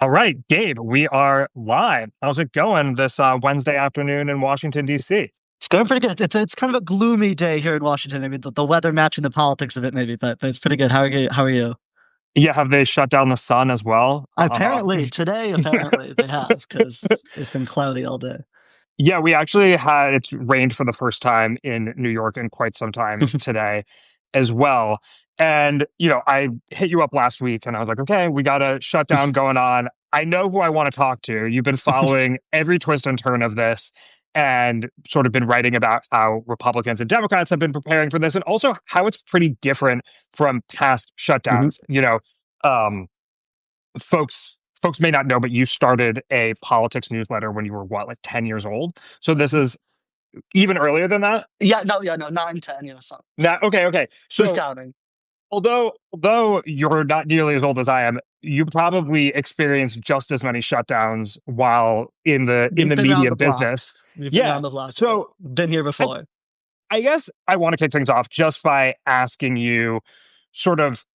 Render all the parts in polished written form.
All right, Gabe, we are live. How's it going this Wednesday afternoon in Washington, D.C.? It's going pretty good. It's kind of a gloomy day here in Washington. I mean, the weather matching the politics of it, maybe, but it's pretty good. How are you? How are you? Yeah, have they shut down the sun as well? Apparently they have because it's been cloudy all day. Yeah, we actually had it's rained for the first time in New York in quite some time today as well. And, I hit you up last week and I was like, okay, we got a shutdown going on. I know who I want to talk to. You've been following every twist and turn of this and sort of been writing about how Republicans and Democrats have been preparing for this and also how it's pretty different from past Mhm. shutdowns. Um, folks may not know, but you started a politics newsletter when you were what, like 10 years old? So this is even earlier than that? Yeah, no, 9, 10, so Okay. who's So counting? although you're not nearly as old as I am, you probably experienced just as many shutdowns while in We've the been around media the block. business. We've been Yeah. around the block. So Been here I, before. I guess I want to kick things off just by asking you sort of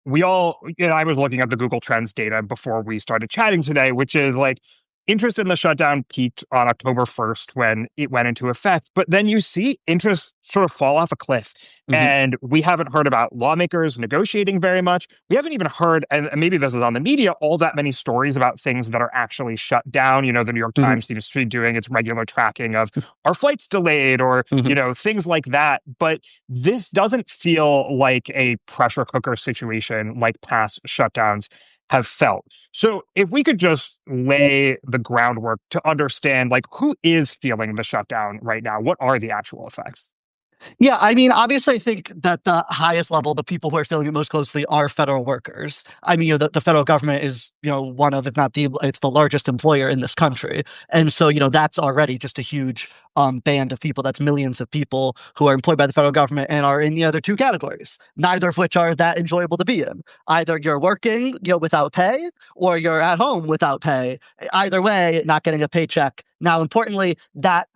I was looking at the Google Trends data before we started chatting today, which is like interest in the shutdown peaked on October 1st when it went into effect. But then you see interest sort of fall off a cliff. Hmm. And we haven't heard about lawmakers negotiating very much. We haven't even heard, and maybe this is on the media, all that many stories about things that are actually shut down. The New York Hmm. Times seems to be doing its regular tracking of our flights delayed or, Hmm. things like that. But this doesn't feel like a pressure cooker situation like past shutdowns have felt. So if we could just lay the groundwork to understand like who is feeling the shutdown right now, what are the actual effects? Yeah, I mean, obviously, I think that the highest level, the people who are feeling it most closely are federal workers. I mean, the federal government is, one of, if not it's the largest employer in this country. And so, that's already just a huge band of people. That's millions of people who are employed by the federal government and are in the other two categories, neither of which are that enjoyable to be in. Either you're working, without pay, or you're at home without pay. Either way, not getting a paycheck. Now, importantly, that,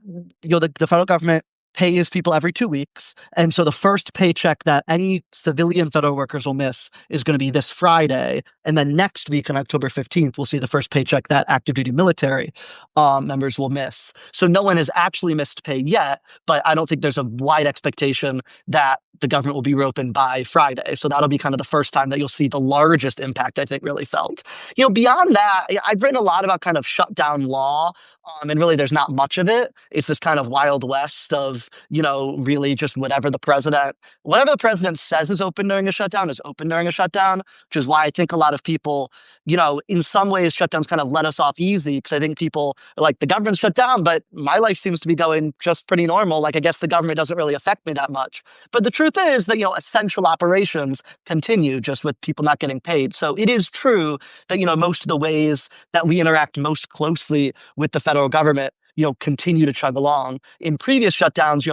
the federal government pays people every 2 weeks. And so the first paycheck that any civilian federal workers will miss is going to be this Friday. And then next week on October 15th, we'll see the first paycheck that active duty military members will miss. So no one has actually missed pay yet, but I don't think there's a wide expectation that the government will be reopened by Friday. So that'll be kind of the first time that you'll see the largest impact, I think, really felt. Beyond that, I've written a lot about kind of shutdown law, and really there's not much of it. It's this kind of wild west of, really just whatever the president says is open during a shutdown is open during a shutdown, which is why I think a lot of people, in some ways, shutdowns kind of let us off easy because I think people are like, the government's shut down, but my life seems to be going just pretty normal. Like, I guess the government doesn't really affect me that much. But the truth is that, essential operations continue just with people not getting paid. So it is true that, most of the ways that we interact most closely with the federal government continue to chug along. In previous shutdowns,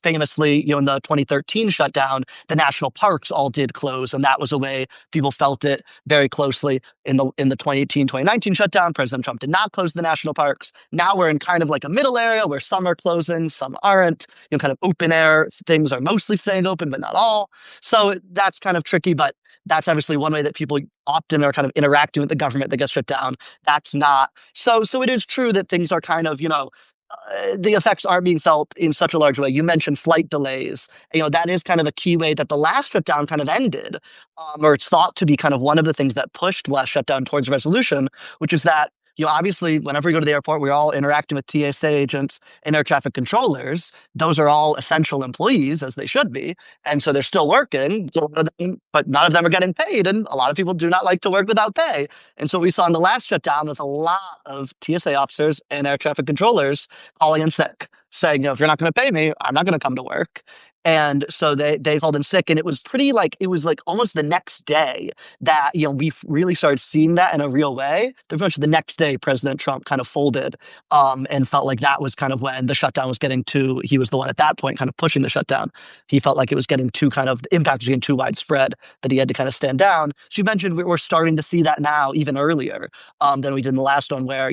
famously, in the 2013 shutdown, the national parks all did close, and that was a way people felt it very closely. In the 2018, 2019 shutdown, President Trump did not close the national parks. Now we're in kind of like a middle area where some are closing, some aren't. Kind of open air things are mostly staying open, but not all. So that's kind of tricky, but that's obviously one way that people often are kind of interacting with the government that gets shut down. That's not. So it is true that things are kind of, the effects are being felt in such a large way. You mentioned flight delays. That is kind of a key way that the last shutdown kind of ended, or it's thought to be kind of one of the things that pushed the last shutdown towards resolution, which is that, obviously, whenever we go to the airport, we're all interacting with TSA agents and air traffic controllers. Those are all essential employees, as they should be. And so they're still working, but none of them are getting paid. And a lot of people do not like to work without pay. And so what we saw in the last shutdown was a lot of TSA officers and air traffic controllers calling in sick, saying, if you're not going to pay me, I'm not going to come to work. And so they called in sick. And it was almost the next day that, we really started seeing that in a real way. Pretty much the next day, President Trump kind of folded and felt like that was kind of when the shutdown was getting too, he was the one at that point kind of pushing the shutdown. He felt like it was getting too the impact was getting too widespread that he had to kind of stand down. So you mentioned we're starting to see that now even earlier than we did in the last one where,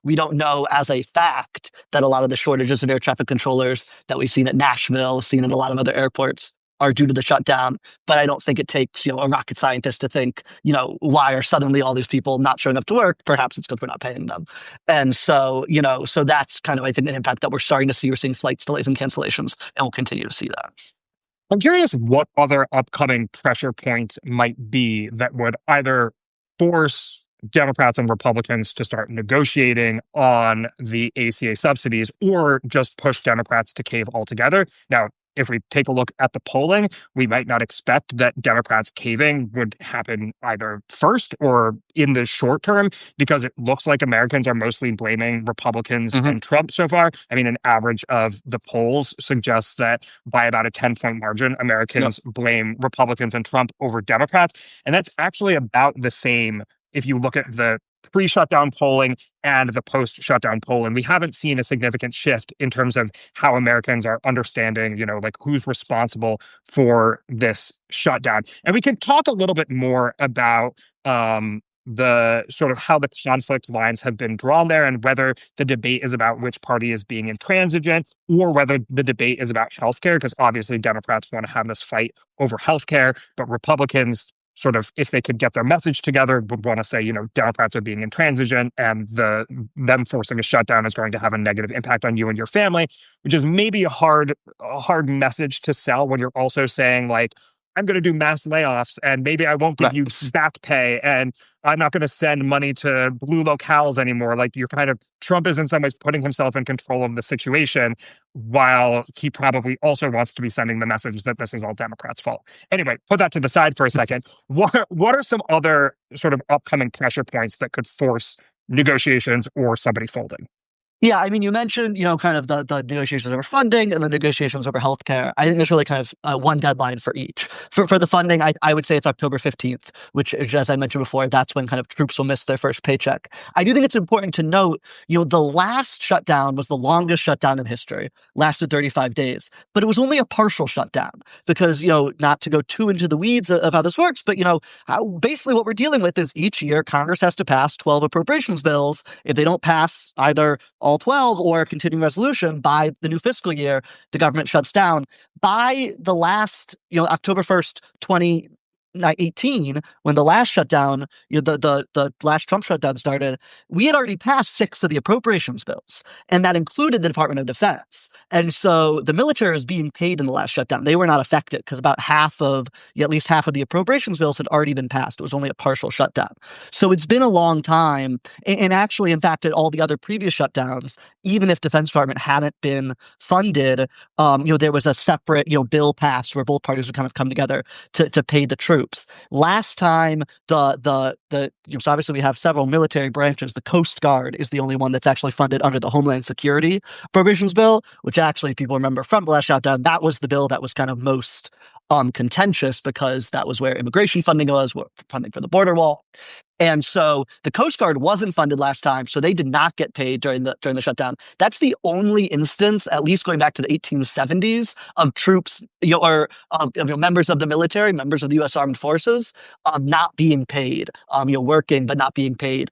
we don't know as a fact that a lot of the shortages of air traffic controllers that we've seen at Nashville, seen at a lot of other airports, are due to the shutdown. But I don't think it takes, a rocket scientist to think, why are suddenly all these people not showing up to work? Perhaps it's because we're not paying them. And so, so that's kind of, I think, an impact that we're starting to see. We're seeing flights delays and cancellations, and we'll continue to see that. I'm curious what other upcoming pressure points might be that would either force Democrats and Republicans to start negotiating on the ACA subsidies or just push Democrats to cave altogether. Now, if we take a look at the polling, we might not expect that Democrats caving would happen either first or in the short term, because it looks like Americans are mostly blaming Republicans and Trump so far. I mean, an average of the polls suggests that by about a 10-point margin, Americans blame Republicans and Trump over Democrats. And that's actually about the same if you look at the pre-shutdown polling and the post-shutdown polling. We haven't seen a significant shift in terms of how Americans are understanding, like who's responsible for this shutdown. And we can talk a little bit more about the sort of how the conflict lines have been drawn there, and whether the debate is about which party is being intransigent or whether the debate is about healthcare, because obviously Democrats want to have this fight over healthcare, but Republicans, sort of, if they could get their message together, would want to say, Democrats are being intransigent and them forcing a shutdown is going to have a negative impact on you and your family, which is maybe a hard message to sell when you're also saying, like, I'm going to do mass layoffs and maybe I won't give you back pay and I'm not going to send money to blue locales anymore. Like, Trump is in some ways putting himself in control of the situation, while he probably also wants to be sending the message that this is all Democrats' fault. Anyway, put that to the side for a second. What are some other sort of upcoming pressure points that could force negotiations or somebody folding? Yeah, I mean, you mentioned, kind of the negotiations over funding and the negotiations over healthcare. I think there's really kind of one deadline for each. For the funding, I would say it's October 15th, which is, as I mentioned before, that's when kind of troops will miss their first paycheck. I do think it's important to note, the last shutdown was the longest shutdown in history, lasted 35 days, but it was only a partial shutdown because, not to go too into the weeds of how this works, but, basically what we're dealing with is each year Congress has to pass 12 appropriations bills. If they don't pass either all 12 or a continuing resolution by the new fiscal year, the government shuts down. By the last, October 1st, 2018, when the last shutdown, the last Trump shutdown started, we had already passed 6 of the appropriations bills, and that included the Department of Defense. And so the military was being paid in the last shutdown. They were not affected because about at least half of the appropriations bills had already been passed. It was only a partial shutdown. So it's been a long time. And actually, in fact, at all the other previous shutdowns, even if Defense Department hadn't been funded, there was a separate, bill passed where both parties would kind of come together to pay the troops. Last time, so obviously we have several military branches. The Coast Guard is the only one that's actually funded under the Homeland Security Provisions Bill, which actually people remember from the last shutdown. That was the bill that was kind of most contentious because that was where immigration funding was, funding for the border wall. And so the Coast Guard wasn't funded last time, so they did not get paid during the shutdown. That's the only instance, at least going back to the 1870s, of troops, or members of the military, members of the U.S. Armed Forces, not being paid, working but not being paid.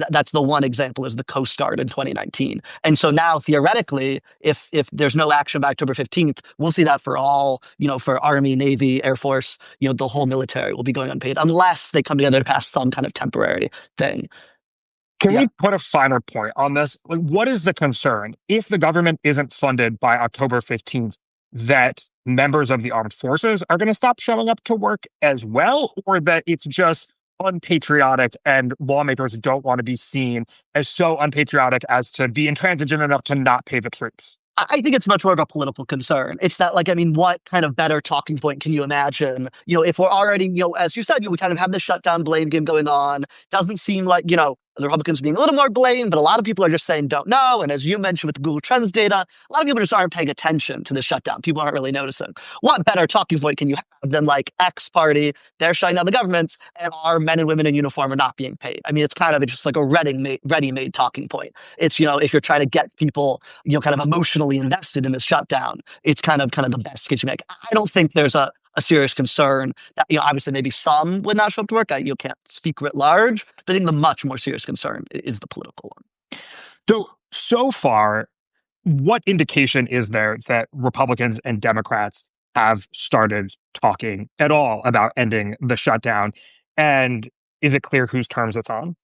That's the one example, is the Coast Guard in 2019. And so now, theoretically, if there's no action by October 15th, we'll see that for all, for Army, Navy, Air Force, the whole military will be going unpaid unless they come together to pass some kind of temporary thing. Can we put a finer point on this? Like, what is the concern if the government isn't funded by October 15th, that members of the armed forces are going to stop showing up to work as well, or that it's just unpatriotic and lawmakers don't want to be seen as so unpatriotic as to be intransigent enough to not pay the troops? I think it's much more of a political concern. It's that, what kind of better talking point can you imagine? If we're already, as you said, we kind of have this shutdown blame game going on. Doesn't seem like, the Republicans being a little more blamed, but a lot of people are just saying don't know. And as you mentioned with the Google Trends data, a lot of people just aren't paying attention to the shutdown. People aren't really noticing. What better talking point can you have than X party, they're shutting down the governments, and our men and women in uniform are not being paid? I mean, it's just like a ready-made talking point. It's, if you're trying to get people, kind of emotionally invested in this shutdown, it's kind of the best case you make. I don't think there's a serious concern that, obviously maybe some would not show up to work. You can't speak writ large, but I think the much more serious concern is the political one. So far, what indication is there that Republicans and Democrats have started talking at all about ending the shutdown? And is it clear whose terms it's on?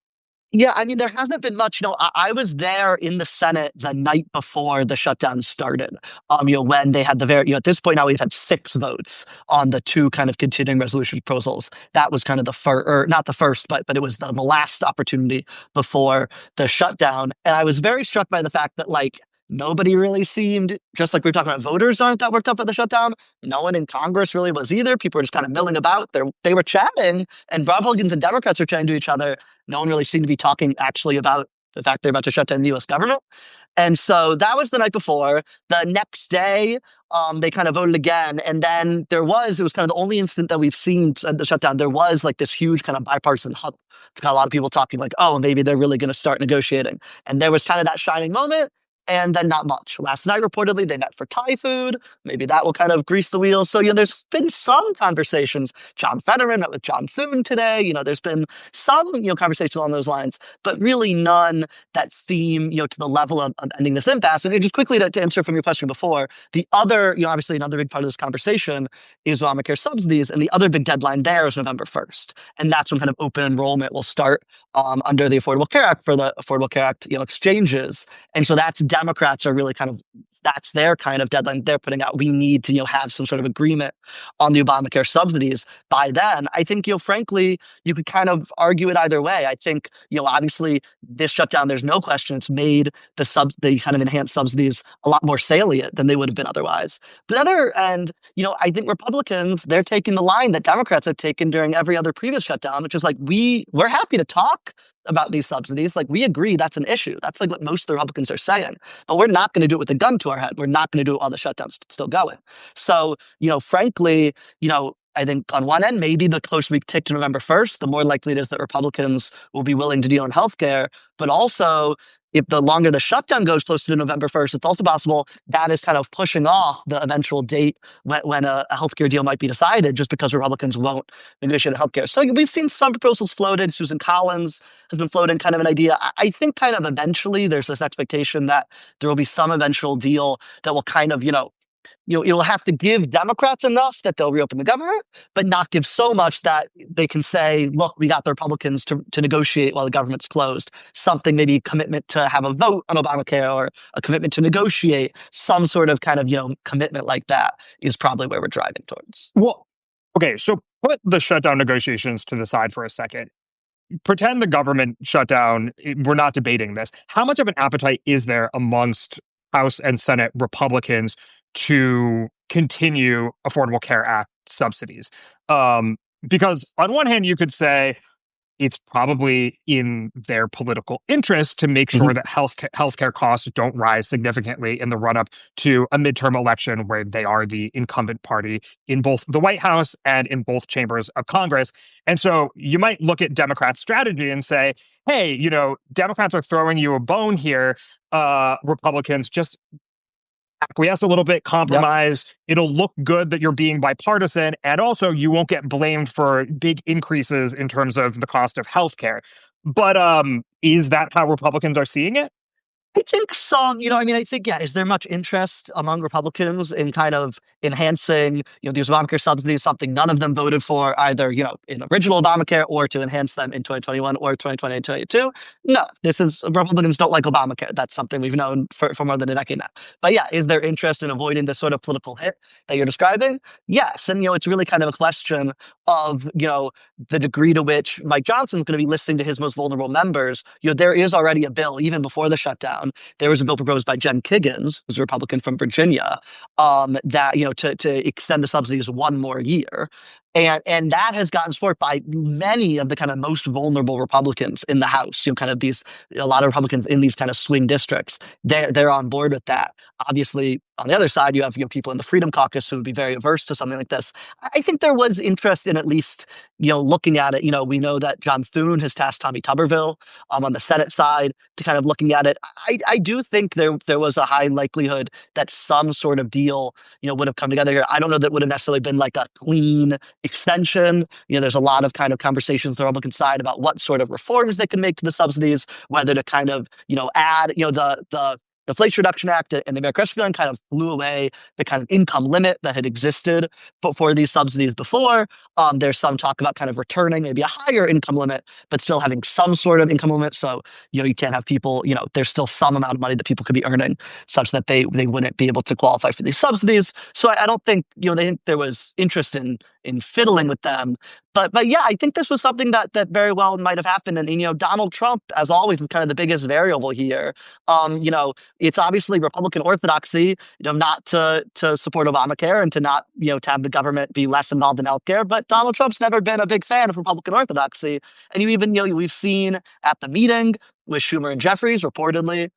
Yeah, I mean, there hasn't been much. I was there in the Senate the night before the shutdown started. When they had the at this point now we've had 6 votes on the 2 kind of continuing resolution proposals. That was kind of the first, or not the first, but it was the last opportunity before the shutdown. And I was very struck by the fact that like nobody really seemed, just like we were talking about, voters aren't that worked up at the shutdown. No one in Congress really was either. People were just kind of milling about. They were chatting, and Republicans and Democrats were chatting to each other. No one really seemed to be talking actually about the fact they're about to shut down the U.S. government. And so that was the night before. The next day, they kind of voted again. And then it was kind of the only instant that we've seen at the shutdown. There was like this huge kind of bipartisan huddle. A lot of people talking like, oh, maybe they're really going to start negotiating. And there was kind of that shining moment. And then not much. Last night, reportedly, they met for Thai food. Maybe that will kind of grease the wheels. So, there's been some conversations. John Fetterman met with John Thune today. There's been some, conversation along those lines, but really none that seem, to the level of ending this impasse. And just quickly to answer from your question before, the other, obviously another big part of this conversation is Obamacare subsidies. And the other big deadline there is November 1st. And that's when kind of open enrollment will start under the Affordable Care Act for the Affordable Care Act, exchanges. And so Democrats are really that's their kind of deadline they're putting out. We need to, have some sort of agreement on the Obamacare subsidies by then. I think, frankly, you could kind of argue it either way. I think, obviously this shutdown, there's no question it's made the kind of enhanced subsidies a lot more salient than they would have been otherwise. But on the other end, I think Republicans, they're taking the line that Democrats have taken during every other previous shutdown, which is like, we're happy to talk about these subsidies. Like, we agree that's an issue. That's like what most of the Republicans are saying. But we're not going to do it with a gun to our head. We're not going to do it while the shutdown's still going. So, frankly, I think on one end, maybe the closer we tick to November 1st, the more likely it is that Republicans will be willing to deal in healthcare. But also, if the longer the shutdown goes closer to November 1st, it's also possible that is kind of pushing off the eventual date when a healthcare deal might be decided, just because Republicans won't negotiate healthcare. So we've seen some proposals floated. Susan Collins has been floating kind of an idea. I think kind of eventually there's this expectation that there will be some eventual deal that will kind of, you'll have to give Democrats enough that they'll reopen the government, but not give so much that they can say, look, we got the Republicans to negotiate while the government's closed. Something, maybe commitment to have a vote on Obamacare or a commitment to negotiate. Some sort of kind of, commitment like that is probably where we're driving towards. Well, okay, so put the shutdown negotiations to the side for a second. Pretend the government shut down. We're not debating this. How much of an appetite is there amongst House and Senate Republicans to continue Affordable Care Act subsidies? Because on one hand, you could say it's probably in their political interest to make sure that healthcare costs don't rise significantly in the run-up to a midterm election where they are the incumbent party in both the White House and in both chambers of Congress. And so you might look at Democrats' strategy and say, hey, Democrats are throwing you a bone here. Republicans, just acquiesce a little bit, compromise. Yep. It'll look good that you're being bipartisan, and also you won't get blamed for big increases in terms of the cost of healthcare. But is that how Republicans are seeing it? I think so. I think, is there much interest among Republicans in kind of enhancing, these Obamacare subsidies, something none of them voted for, either, in original Obamacare or to enhance them in 2021 or 2020 and 2022? No, Republicans don't like Obamacare. That's something we've known for more than a decade now. But is there interest in avoiding this sort of political hit that you're describing? Yes. And, it's really kind of a question of, the degree to which Mike Johnson's going to be listening to his most vulnerable members. There is already a bill, even before the shutdown. There was a bill proposed by Jen Kiggans, who's a Republican from Virginia, that, to extend the subsidies 1 more year. And that has gotten support by many of the kind of most vulnerable Republicans in the House. A lot of Republicans in these kind of swing districts, they're on board with that. Obviously, on the other side, you have people in the Freedom Caucus who would be very averse to something like this. I think there was interest in at least, looking at it. We know that John Thune has tasked Tommy Tuberville on the Senate side to kind of looking at it. I do think there was a high likelihood that some sort of deal, would have come together here. I don't know that would have necessarily been like a clean extension. There's a lot of kind of conversations on the Republican side about what sort of reforms they can make to the subsidies, whether to kind of, add, the the Inflation Reduction Act and the American Rescue Plan kind of blew away the kind of income limit that had existed for these subsidies before. There's some talk about kind of returning maybe a higher income limit, but still having some sort of income limit. So, you can't have people, there's still some amount of money that people could be earning such that they wouldn't be able to qualify for these subsidies. So I don't think, they think there was interest in fiddling with them. But yeah, I think this was something that very well might have happened. And Donald Trump, as always, is kind of the biggest variable here. It's obviously Republican orthodoxy, not to support Obamacare and to not, to have the government be less involved in healthcare. But Donald Trump's never been a big fan of Republican orthodoxy. And we've seen at the meeting with Schumer and Jeffries, reportedly,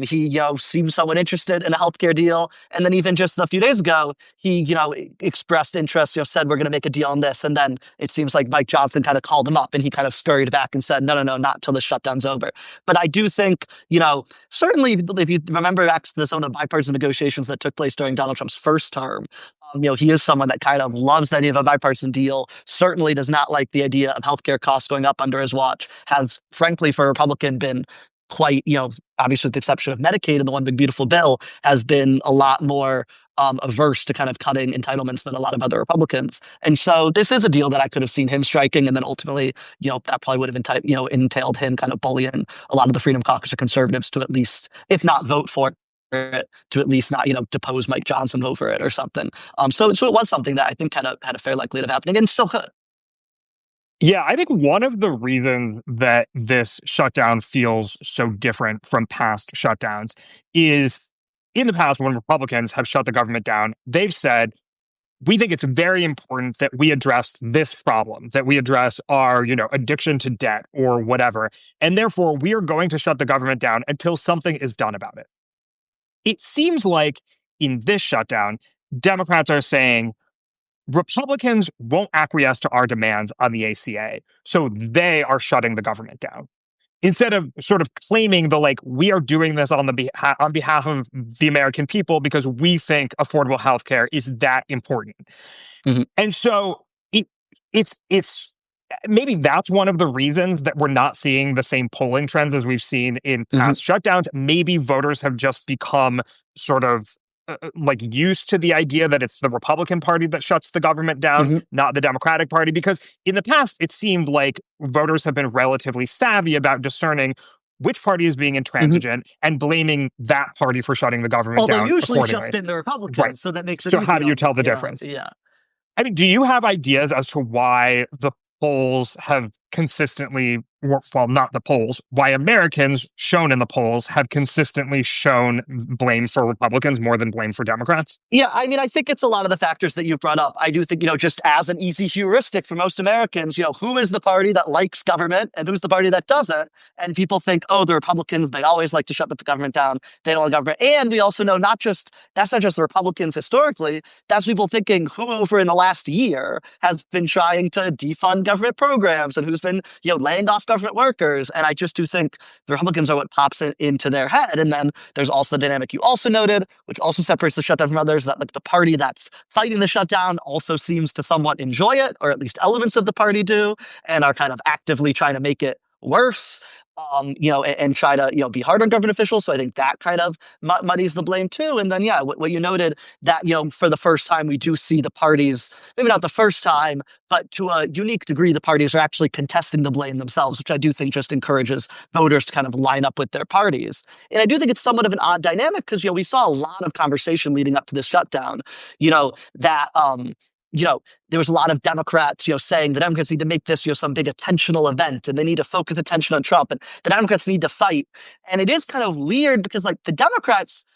he, seemed somewhat interested in a healthcare deal. And then even just a few days ago, he, expressed interest, said, we're going to make a deal on this. And then it seems like Mike Johnson kind of called him up and he kind of scurried back and said, no, not till the shutdown's over. But I do think, certainly if you remember back to some of the bipartisan negotiations that took place during Donald Trump's first term, he is someone that kind of loves the idea of a bipartisan deal, certainly does not like the idea of healthcare costs going up under his watch, has, frankly, for a Republican been quite, obviously with the exception of Medicaid and the one big beautiful bill, has been a lot more averse to kind of cutting entitlements than a lot of other Republicans. And so this is a deal that I could have seen him striking. And then ultimately, that probably would have entailed him kind of bullying a lot of the Freedom Caucus or conservatives to at least, if not vote for it, to at least not, depose Mike Johnson, vote for it or something. So it was something that I think had a fair likelihood of happening and still could. Yeah, I think one of the reasons that this shutdown feels so different from past shutdowns is in the past, when Republicans have shut the government down, they've said, we think it's very important that we address this problem, that we address our, addiction to debt or whatever. And therefore, we are going to shut the government down until something is done about it. It seems like in this shutdown, Democrats are saying, Republicans won't acquiesce to our demands on the ACA, so they are shutting the government down. Instead of sort of claiming we are doing this on behalf of the American people because we think affordable health care is that important. Mm-hmm. And so it's maybe that's one of the reasons that we're not seeing the same polling trends as we've seen in past shutdowns. Maybe voters have just become sort of used to the idea that it's the Republican Party that shuts the government down, not the Democratic Party, because in the past, it seemed like voters have been relatively savvy about discerning which party is being intransigent and blaming that party for shutting the government down. Although usually just been the Republicans, right. So that makes it So easy how do you tell the difference? Yeah. I mean, do you have ideas as to why the polls have consistently, well, not the polls, why Americans shown in the polls have consistently shown blame for Republicans more than blame for Democrats? Yeah, I mean, I think it's a lot of the factors that you've brought up. I do think, just as an easy heuristic for most Americans, who is the party that likes government and who's the party that doesn't? And people think, oh, the Republicans, they always like to shut the government down. They don't like government. And we also know that's not just the Republicans historically, that's people thinking who over in the last year has been trying to defund government programs and who's been, laying off government workers. And I just do think the Republicans are what pops into their head. And then there's also the dynamic you also noted, which also separates the shutdown from others, that the party that's fighting the shutdown also seems to somewhat enjoy it, or at least elements of the party do, and are kind of actively trying to make it worse. And try to, be hard on government officials. So I think that kind of muddies the blame too. And then, what you noted that, for the first time, we do see the parties, maybe not the first time, but to a unique degree, the parties are actually contesting the blame themselves, which I do think just encourages voters to kind of line up with their parties. And I do think it's somewhat of an odd dynamic because, we saw a lot of conversation leading up to this shutdown, that, there was a lot of Democrats, saying the Democrats need to make this, some big attentional event and they need to focus attention on Trump and the Democrats need to fight. And it is kind of weird because the Democrats,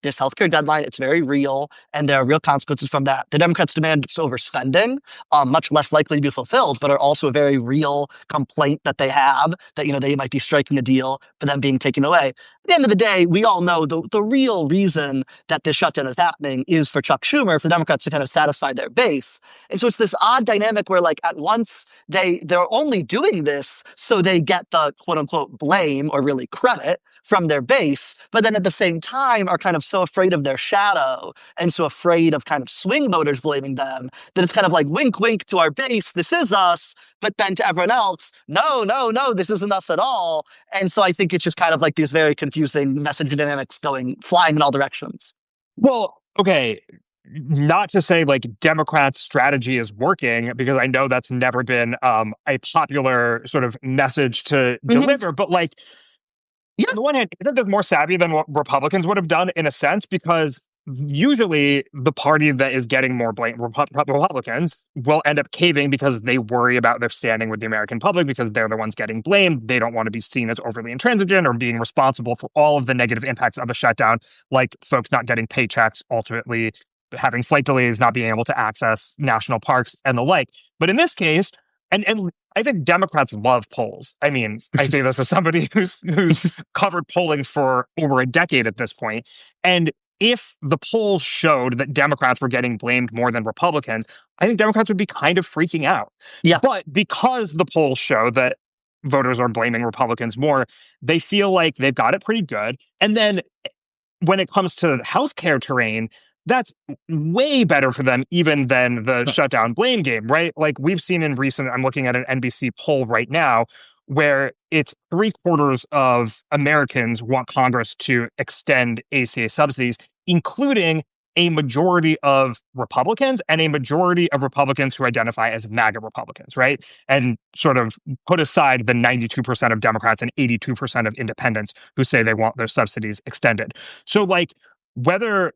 this healthcare deadline, it's very real, and there are real consequences from that. The Democrats demand overspending, much less likely to be fulfilled, but are also a very real complaint that they have, that, they might be striking a deal for them being taken away. At the end of the day, we all know the real reason that this shutdown is happening is for Chuck Schumer, for the Democrats to kind of satisfy their base. And so it's this odd dynamic where, at once, they're only doing this so they get the quote-unquote blame or really credit from their base, but then at the same time are kind of so afraid of their shadow and so afraid of kind of swing voters blaming them that it's kind of like wink, wink to our base, this is us. But then to everyone else, no, no, no, this isn't us at all. And so I think it's just kind of like these very confusing message dynamics going flying in all directions. Well, okay, not to say like Democrats' strategy is working, because I know that's never been a popular sort of message to deliver, but like, Yeah. on the one hand, isn't this more savvy than what Republicans would have done in a sense? Because usually the party that is getting more blame, Republicans, will end up caving because they worry about their standing with the American public because they're the ones getting blamed. They don't want to be seen as overly intransigent or being responsible for all of the negative impacts of a shutdown, like folks not getting paychecks, ultimately having flight delays, not being able to access national parks and the like. But in this case, and I think Democrats love polls. I mean, I say this as somebody who's covered polling for over a decade at this point. And if the polls showed that Democrats were getting blamed more than Republicans, I think Democrats would be kind of freaking out. Yeah. But because the polls show that voters are blaming Republicans more, they feel like they've got it pretty good. And then when it comes to healthcare terrain, that's way better for them even than the shutdown blame game, right? Like we've seen in recent, I'm looking at an NBC poll right now where it's 3/4 of Americans want Congress to extend ACA subsidies, including a majority of Republicans and a majority of Republicans who identify as MAGA Republicans, right? And sort of put aside the 92% of Democrats and 82% of independents who say they want their subsidies extended. So like whether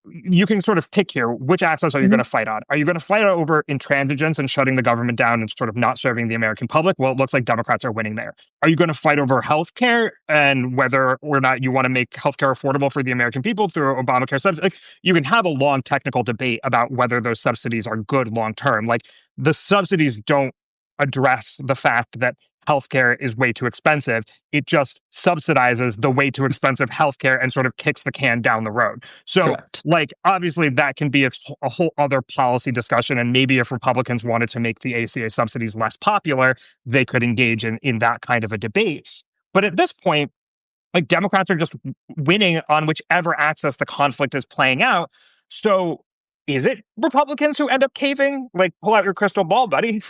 you can sort of pick here, which axis are you going to fight on? Are you going to fight over intransigence and shutting the government down and sort of not serving the American public? Well, it looks like Democrats are winning there. Are you going to fight over healthcare and whether or not you want to make healthcare affordable for the American people through Obamacare subsidies? Like, you can have a long technical debate about whether those subsidies are good long term. Like the subsidies don't address the fact that healthcare is way too expensive. It just subsidizes the way too expensive healthcare and sort of kicks the can down the road. So, Correct. like, obviously, that can be a whole other policy discussion. And maybe if Republicans wanted to make the ACA subsidies less popular, they could engage in that kind of a debate. But at this point, like, Democrats are just winning on whichever axis the conflict is playing out. So, is it Republicans who end up caving? Like, pull out your crystal ball, buddy.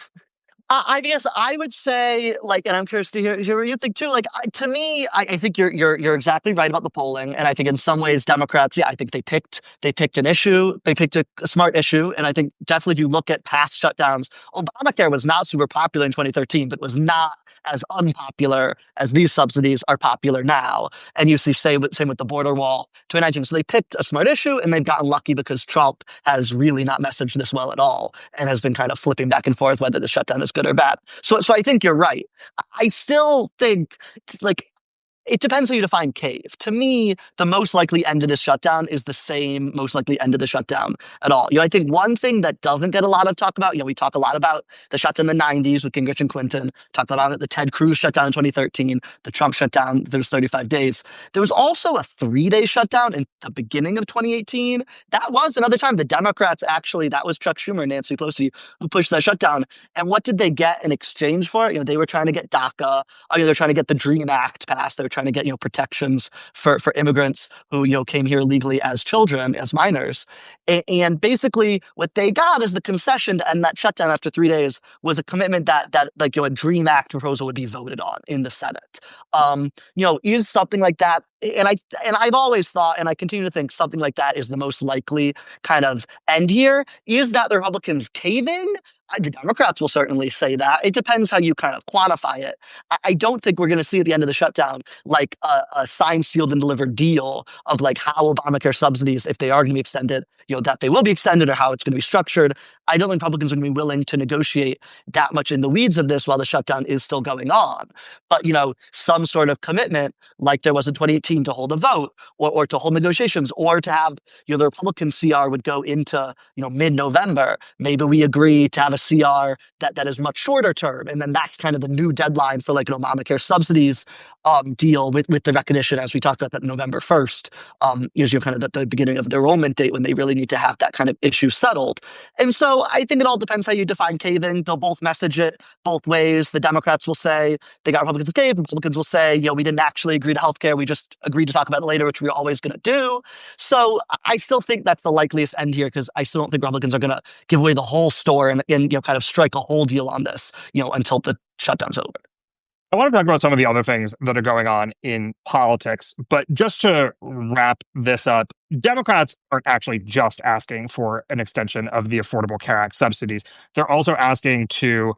I guess I would say, like, and I'm curious to hear what you think too. Like, to me, I think you're exactly right about the polling, and I think in some ways Democrats, yeah, I think they picked an issue, they picked a smart issue, and I think definitely if you look at past shutdowns, Obamacare was not super popular in 2013, but was not as unpopular as these subsidies are popular now. And you see, same with the border wall 2019. So they picked a smart issue, and they've gotten lucky because Trump has really not messaged this well at all, and has been kind of flipping back and forth whether the shutdown is good or bad. So I think you're right. I still think like it depends how you define cave. To me, the most likely end of this shutdown is the same most likely end of the shutdown at all. I think one thing that doesn't get a lot of talk about, we talk a lot about the shutdown in the 90s with Gingrich and Clinton, talked about the Ted Cruz shutdown in 2013, the Trump shutdown, there's 35 days. There was also a 3-day shutdown in the beginning of 2018. That was another time the Democrats actually, that was Chuck Schumer and Nancy Pelosi who pushed that shutdown. And what did they get in exchange for it? They were trying to get DACA. They're trying to get the DREAM Act passed. They were trying to get protections for immigrants who came here legally as children, as minors, and basically what they got as the concession to end that shutdown after 3 days was a commitment that like a DREAM Act proposal would be voted on in the Senate. Is something like that, and I've always thought, and I continue to think something like that is the most likely kind of end here. Is that the Republicans caving? The Democrats will certainly say that. It depends how you kind of quantify it. I don't think we're going to see at the end of the shutdown like a signed, sealed, and delivered deal of like how Obamacare subsidies, if they are going to be extended, that they will be extended or how it's going to be structured. I don't think Republicans are going to be willing to negotiate that much in the weeds of this while the shutdown is still going on. But, some sort of commitment like there was in 2018 to hold a vote or to hold negotiations or to have, the Republican CR would go into, mid-November. Maybe we agree to have a CR that is much shorter term. And then that's kind of the new deadline for like an Obamacare subsidies. deal with the recognition, as we talked about that November 1st, is kind of the beginning of the enrollment date when they really need to have that kind of issue settled. And so I think it all depends how you define caving. They'll both message it both ways. The Democrats will say they got Republicans to cave. Republicans will say, we didn't actually agree to healthcare. We just agreed to talk about it later, which we're always going to do. So I still think that's the likeliest end here, because I still don't think Republicans are going to give away the whole store and kind of strike a whole deal on this, until the shutdown's over. I want to talk about some of the other things that are going on in politics, but just to wrap this up, Democrats aren't actually just asking for an extension of the Affordable Care Act subsidies. They're also asking to,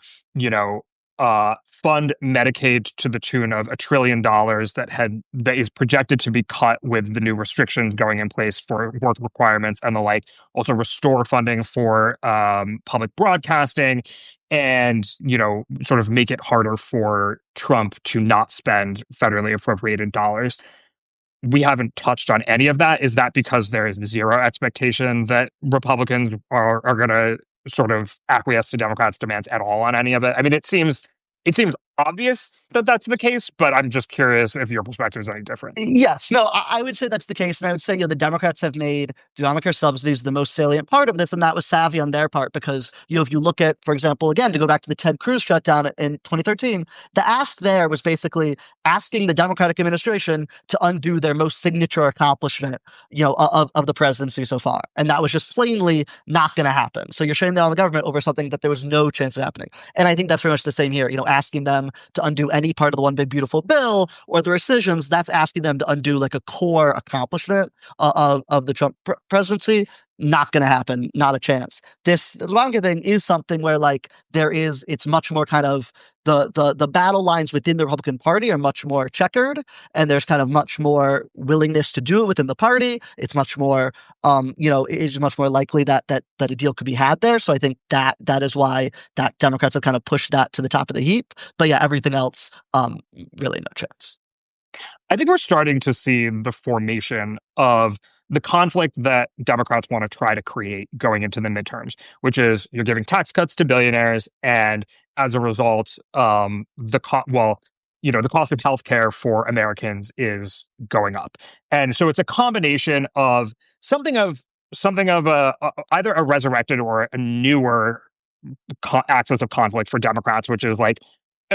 fund Medicaid to the tune of $1 trillion that is projected to be cut with the new restrictions going in place for work requirements and the like. Also, restore funding for public broadcasting, and sort of make it harder for Trump to not spend federally appropriated dollars. We haven't touched on any of that. Is that because there is zero expectation that Republicans are going to sort of acquiesce to Democrats' demands at all on any of it? I mean, it seems obvious that that's the case, but I'm just curious if your perspective is any different. Yes, no, I would say that's the case. And I would say, the Democrats have made the Obamacare subsidies the most salient part of this. And that was savvy on their part because, if you look at, for example, again, to go back to the Ted Cruz shutdown in 2013, the ask there was basically asking the Democratic administration to undo their most signature accomplishment, of the presidency so far. And that was just plainly not going to happen. So you're shutting down the government over something that there was no chance of happening. And I think that's pretty much the same here, asking them to undo any part of the one big beautiful bill or the rescissions. That's asking them to undo like a core accomplishment of the Trump presidency. Not going to happen. Not a chance. This longer thing is something where it's much more kind of the battle lines within the Republican Party are much more checkered, and there's kind of much more willingness to do it within the party. It's much more, it's much more likely that a deal could be had there. So I think that is why that Democrats have kind of pushed that to the top of the heap. But yeah, everything else, really no chance. I think we're starting to see the formation of the conflict that Democrats want to try to create going into the midterms, which is you're giving tax cuts to billionaires, and as a result, the cost of healthcare for Americans is going up, and so it's a combination of something of either a resurrected or a newer axis of conflict for Democrats, which is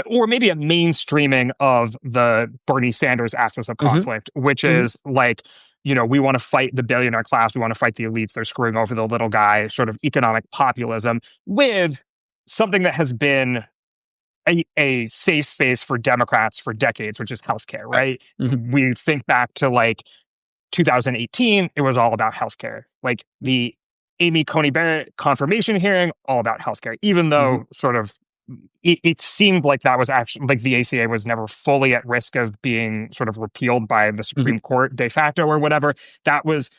or maybe a mainstreaming of the Bernie Sanders axis of conflict, which is we want to fight the billionaire class. We want to fight the elites. They're screwing over the little guy, sort of economic populism, with something that has been a safe space for Democrats for decades, which is healthcare, right? Mm-hmm. We think back to 2018, it was all about healthcare. The Amy Coney Barrett confirmation hearing, all about healthcare, even though sort of it seemed like that was actually the ACA was never fully at risk of being sort of repealed by the Supreme Court de facto or whatever. That was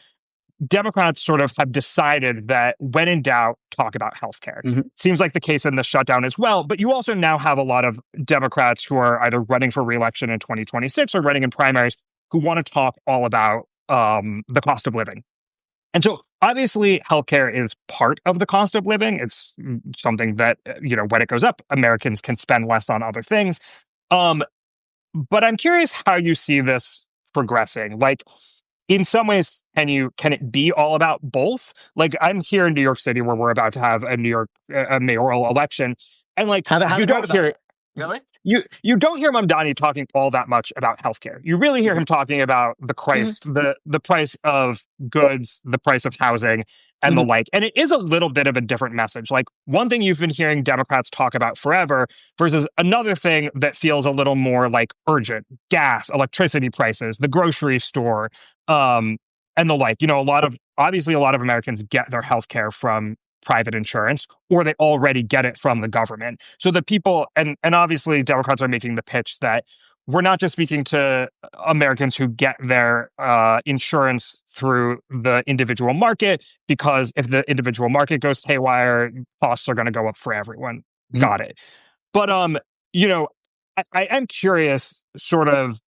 Democrats sort of have decided that when in doubt, talk about healthcare. Seems like the case in the shutdown as well. But you also now have a lot of Democrats who are either running for reelection in 2026 or running in primaries who want to talk all about the cost of living. And so obviously healthcare is part of the cost of living. It's something that, when it goes up, Americans can spend less on other things. But I'm curious how you see this progressing. In some ways, can it be all about both? I'm here in New York City where we're about to have a mayoral election. And you don't hear it. Really? You don't hear Mamdani talking all that much about healthcare. You really hear him talking about the price, the price of goods, the price of housing, and the like. And it is a little bit of a different message. One thing you've been hearing Democrats talk about forever versus another thing that feels a little more urgent: gas, electricity prices, the grocery store, and the like. A lot of Americans get their healthcare from private insurance, or they already get it from the government. So the people, and obviously Democrats are making the pitch that we're not just speaking to Americans who get their insurance through the individual market, because if the individual market goes haywire, costs are going to go up for everyone. Got it. But, I am curious sort of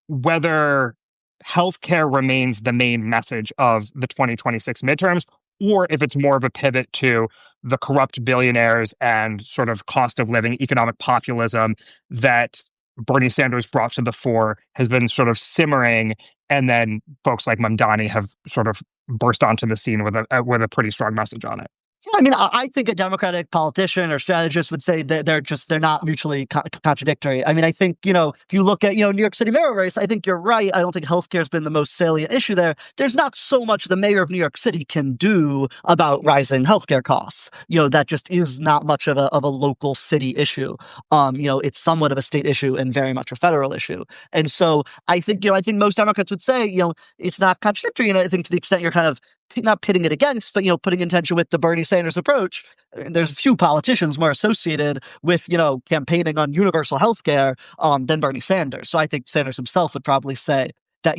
whether healthcare remains the main message of the 2026 midterms, or if it's more of a pivot to the corrupt billionaires and sort of cost of living, economic populism that Bernie Sanders brought to the fore has been sort of simmering, and then folks like Mamdani have sort of burst onto the scene with a pretty strong message on it. Yeah, I mean, I think a Democratic politician or strategist would say that they're not mutually contradictory. I mean, I think, if you look at, New York City mayor race, I think you're right. I don't think healthcare has been the most salient issue there. There's not so much the mayor of New York City can do about rising healthcare costs. That just is not much of a local city issue. It's somewhat of a state issue and very much a federal issue. And so I think, I think most Democrats would say, it's not contradictory. And I think to the extent you're kind of not pitting it against, but putting in tension with the Bernie Sanders approach. There's a few politicians more associated with campaigning on universal health care than Bernie Sanders. So I think Sanders himself would probably say that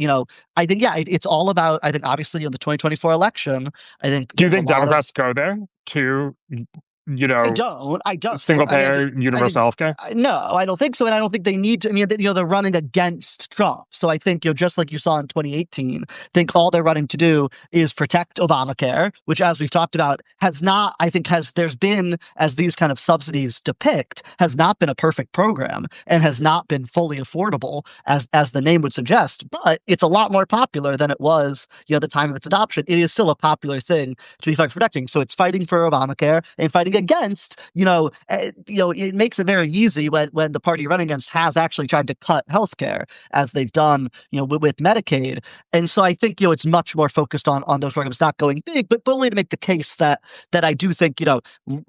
I think it's all about. I think obviously in the 2024 election, I think do you think Democrats go there to I don't. single payer universal health care? No, I don't think so. And I don't think they need to. I mean, they're running against Trump. So I think, just like you saw in 2018, I think all they're running to do is protect Obamacare, which, as we've talked about, there's been, as these kind of subsidies depict, has not been a perfect program and has not been fully affordable, as the name would suggest. But it's a lot more popular than it was, at the time of its adoption. It is still a popular thing to be fighting for protecting. So it's fighting for Obamacare and fighting against, it makes it very easy when the party running against has actually tried to cut healthcare, as they've done, with Medicaid. And so I think, it's much more focused on those programs not going big, but only to make the case that I do think,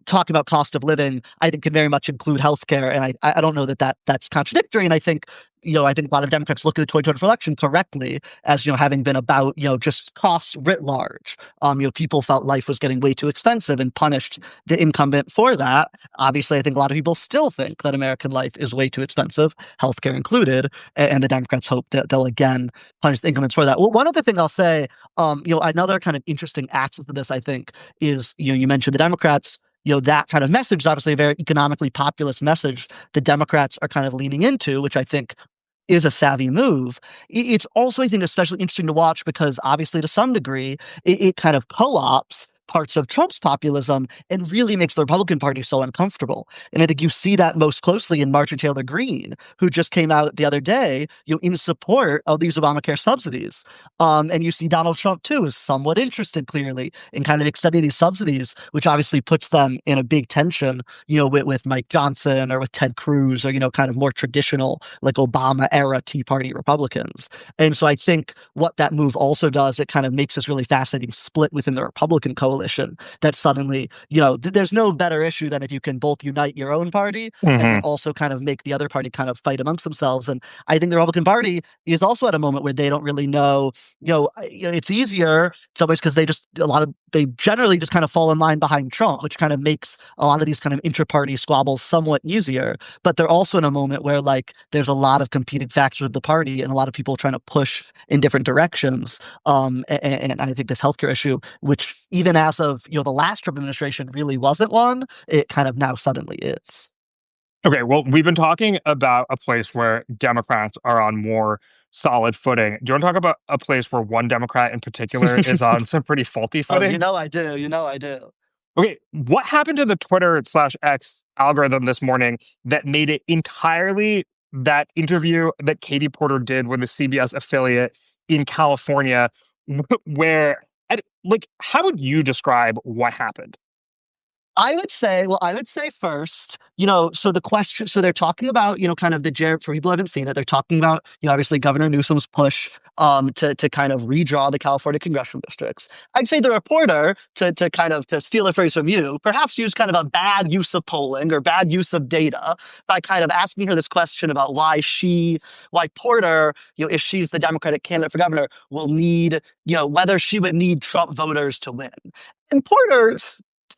talking about cost of living, I think can very much include healthcare. And I don't know that's contradictory. And I think, I think a lot of Democrats look at the 2024 election correctly as, having been about, just costs writ large. People felt life was getting way too expensive and punished the incumbent for that. Obviously, I think a lot of people still think that American life is way too expensive, healthcare included, and the Democrats hope that they'll again punish the incumbents for that. Well, one other thing I'll say, another kind of interesting axis of this, I think, is, you mentioned the Democrats. That kind of message is obviously a very economically populist message the Democrats are kind of leaning into, which I think is a savvy move. It's also, I think, especially interesting to watch because obviously to some degree, it kind of co-ops parts of Trump's populism and really makes the Republican Party so uncomfortable. And I think you see that most closely in Marjorie Taylor Greene, who just came out the other day, in support of these Obamacare subsidies. And you see Donald Trump, too, is somewhat interested, clearly, in kind of extending these subsidies, which obviously puts them in a big tension, with Mike Johnson or with Ted Cruz or, kind of more traditional, like Obama-era Tea Party Republicans. And so I think what that move also does, it kind of makes this really fascinating split within the Republican coalition that suddenly, there's no better issue than if you can both unite your own party and then also kind of make the other party kind of fight amongst themselves. And I think the Republican Party is also at a moment where they don't really know, it's easier in some ways because they generally just kind of fall in line behind Trump, which kind of makes a lot of these kind of inter-party squabbles somewhat easier. But they're also in a moment where there's a lot of competing factions of the party and a lot of people trying to push in different directions. And I think this healthcare issue, which even as of the last Trump administration really wasn't one, it kind of now suddenly is. Okay, well, we've been talking about a place where Democrats are on more solid footing. Do you want to talk about a place where one Democrat in particular is on some pretty faulty footing? I do. Okay, what happened to the Twitter/X algorithm this morning that made it entirely that interview that Katie Porter did with the CBS affiliate in California, where, how would you describe what happened? I would say first, so the question, so they're talking about, kind of for people who haven't seen it, they're talking about, obviously Governor Newsom's push to kind of redraw the California congressional districts. I'd say the reporter, to steal a phrase from you, perhaps used kind of a bad use of polling or bad use of data by kind of asking her this question about why Porter, if she's the Democratic candidate for governor, will need, whether she would need Trump voters to win. And Porter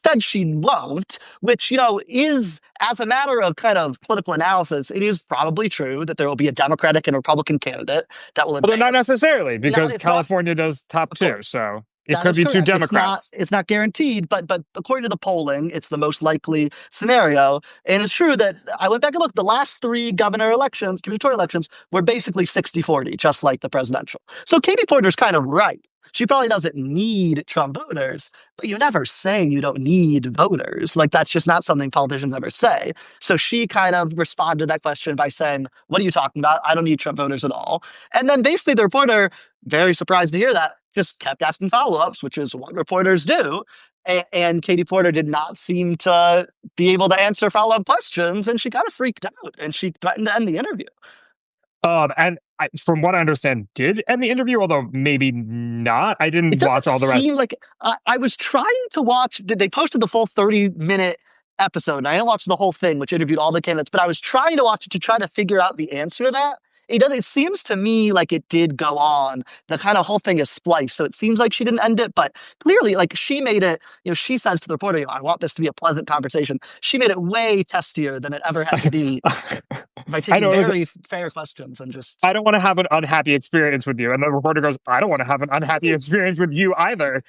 said she won't, which, is, as a matter of kind of political analysis, it is probably true that there will be a Democratic and Republican candidate that will advance. But not necessarily, because California does top two, so it could be two Democrats. It's not guaranteed, but according to the polling, it's the most likely scenario. And it's true that I went back and looked, the last three gubernatorial elections were basically 60-40, just like the presidential. So Katie Porter's kind of right. she probably doesn't need Trump voters, but you're never saying you don't need voters. Like, that's just not something politicians ever say. So she kind of responded to that question by saying, what are you talking about? I don't need Trump voters at all. And then basically the reporter, very surprised to hear that, just kept asking follow-ups, which is what reporters do. And Katie Porter did not seem to be able to answer follow-up questions, and she kind of freaked out, and she threatened to end the interview. From what I understand, did end the interview, although maybe not. I didn't watch all the rest. Seem like I was trying to watch. They posted the full 30-minute episode, and I didn't watch the whole thing, which interviewed all the candidates. But I was trying to watch it to try to figure out the answer to that. It seems to me like it did go on. The kind of whole thing is spliced, so it seems like she didn't end it. But clearly, like, she made it. She says to the reporter, "I want this to be a pleasant conversation." She made it way testier than it ever had to be by taking very fair questions and just. I don't want to have an unhappy experience with you, and the reporter goes, "I don't want to have an unhappy experience with you either."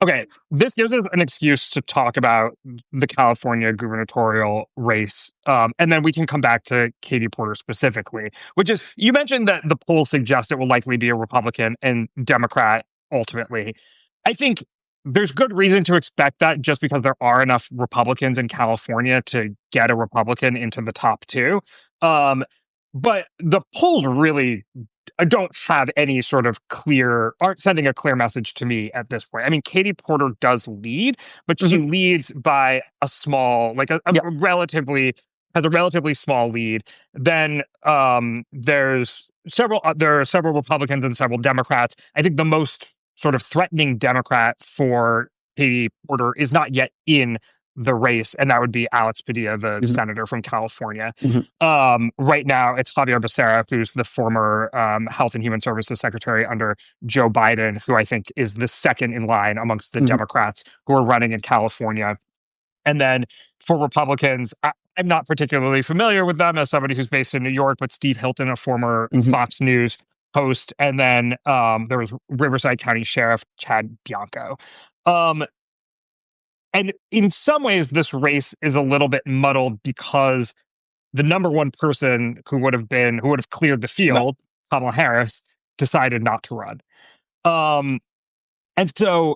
Okay, this gives us an excuse to talk about the California gubernatorial race, and then we can come back to Katie Porter specifically, which is, you mentioned that the polls suggest it will likely be a Republican and Democrat ultimately. I think there's good reason to expect that just because there are enough Republicans in California to get a Republican into the top two. But the polls really don't have any sort of aren't sending a clear message to me at this point. I mean, Katie Porter does lead, but she leads by a small, like a relatively, has a relatively small lead. Then there are several Republicans and several Democrats. I think the most sort of threatening Democrat for Katie Porter is not yet in the race, and that would be Alex Padilla, the senator from California. Right now, it's Javier Becerra, who's the former Health and Human Services Secretary under Joe Biden, who I think is the second in line amongst the Democrats who are running in California. And then for Republicans, I'm not particularly familiar with them as somebody who's based in New York, but Steve Hilton, a former Fox News host, and then there was Riverside County Sheriff Chad Bianco. And in some ways, this race is a little bit muddled because the number one person who would have cleared the field, Kamala Harris, decided not to run. And so,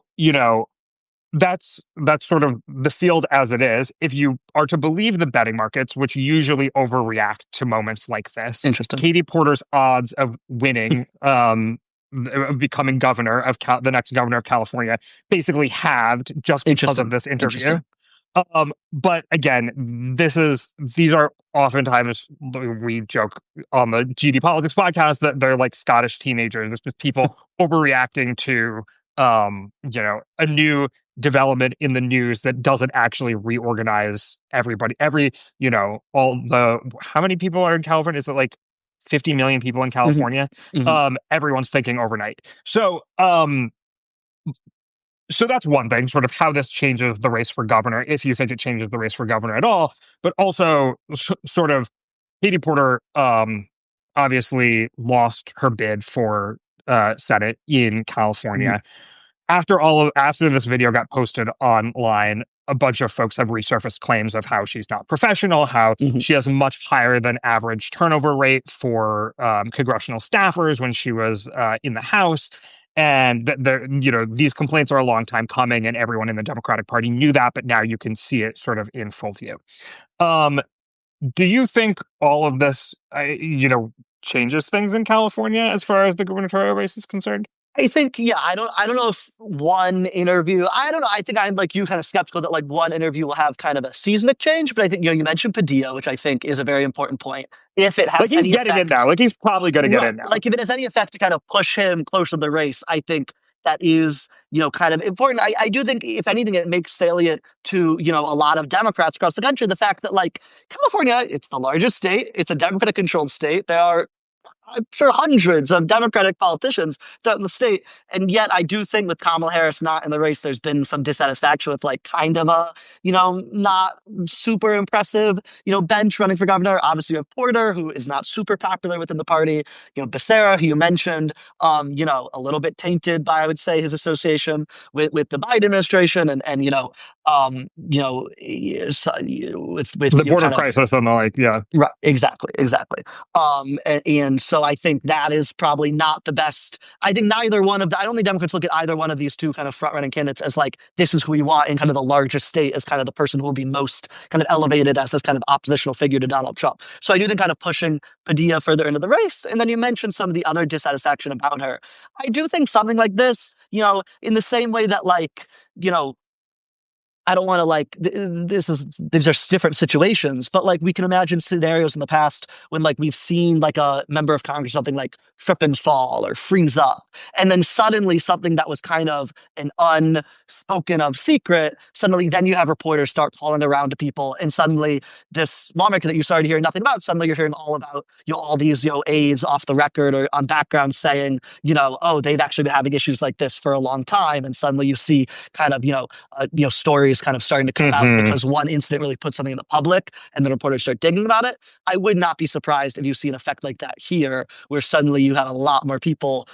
that's sort of the field as it is. If you are to believe the betting markets, which usually overreact to moments like this, Katie Porter's odds of winning, becoming governor of the next governor of California, basically halved just because of this interview. But again, these are oftentimes, we joke on the GD Politics podcast that they're like Scottish teenagers. It's just people overreacting to a new development in the news that doesn't actually reorganize everybody. How many people are in California? Is it like 50 million people in California? Everyone's thinking overnight. So that's one thing, sort of how this changes the race for governor, if you think it changes the race for governor at all. But also, sort of, Katie Porter obviously lost her bid for Senate in California. After this video got posted online, a bunch of folks have resurfaced claims of how she's not professional, how she has a much higher than average turnover rate for congressional staffers when she was in the House. And these complaints are a long time coming, and everyone in the Democratic Party knew that, but now you can see it sort of in full view. Do you think all of this, changes things in California as far as the gubernatorial race is concerned? I think, I don't know if one interview, I don't know. I think I'm like you, kind of skeptical that like one interview will have kind of a seismic change, but I think, you mentioned Padilla, which I think is a very important point. If it has he's getting in now, he's probably going to get in now. Like if it has any effect to kind of push him closer to the race, I think that is, kind of important. I do think, if anything, it makes salient to, a lot of Democrats across the country, the fact that like California, it's the largest state, it's a Democratic controlled state. There are, I'm sure, hundreds of Democratic politicians throughout the state. And yet I do think with Kamala Harris not in the race, there's been some dissatisfaction with like kind of a, not super impressive, bench running for governor. Obviously you have Porter, who is not super popular within the party. Becerra, who you mentioned, a little bit tainted by, I would say, his association with the Biden administration. And with The border kind of. crisis and the like, yeah. Right, exactly, exactly. And so I think that is probably not the best. I think neither one of the, I don't think Democrats look at either one of these two kind of front running candidates as like, this is who we want in kind of the largest state as kind of the person who will be most kind of elevated as this kind of oppositional figure to Donald Trump. So I do think kind of pushing Padilla further into the race. And then you mentioned some of the other dissatisfaction about her. I do think something like this, in the same way that like, you know, I don't want to like these are different situations, but like we can imagine scenarios in the past when like we've seen like a member of Congress something like trip and fall or freeze up, and then suddenly something that was kind of an unspoken of secret, suddenly then you have reporters start calling around to people, and suddenly this lawmaker that you started hearing nothing about, suddenly you're hearing all about all these aides off the record or on background saying oh, they've actually been having issues like this for a long time, and suddenly you see kind of stories kind of starting to come out Hmm. because one incident really put something in the public and the reporters start digging about it. I would not be surprised if you see an effect like that here, where suddenly you have a lot more people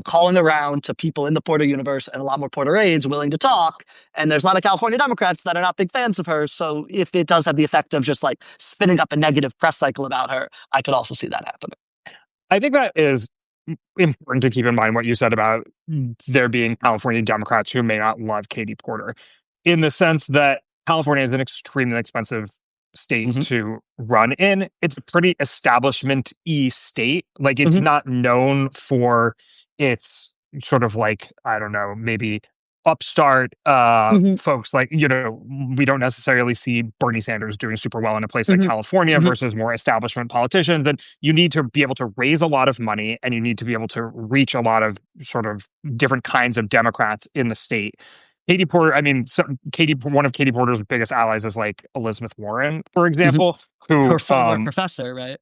calling around to people in the Porter universe and a lot more Porter aides willing to talk. And there's a lot of California Democrats that are not big fans of her. So if it does have the effect of just like spinning up a negative press cycle about her, I could also see that happening. I think that is important to keep in mind what you said about there being California Democrats who may not love Katie Porter, in the sense that California is an extremely expensive state Hmm. to run in. It's a pretty establishment-y state. Like, it's Hmm. not known for its sort of like, I don't know, maybe upstart Hmm. folks. Like, we don't necessarily see Bernie Sanders doing super well in a place like Hmm. California Hmm. versus more establishment politicians. And you need to be able to raise a lot of money, and you need to be able to reach a lot of sort of different kinds of Democrats in the state. Katie Porter, I mean, one of Katie Porter's biggest allies is like Elizabeth Warren, for Hmm. example, who Her former professor, right?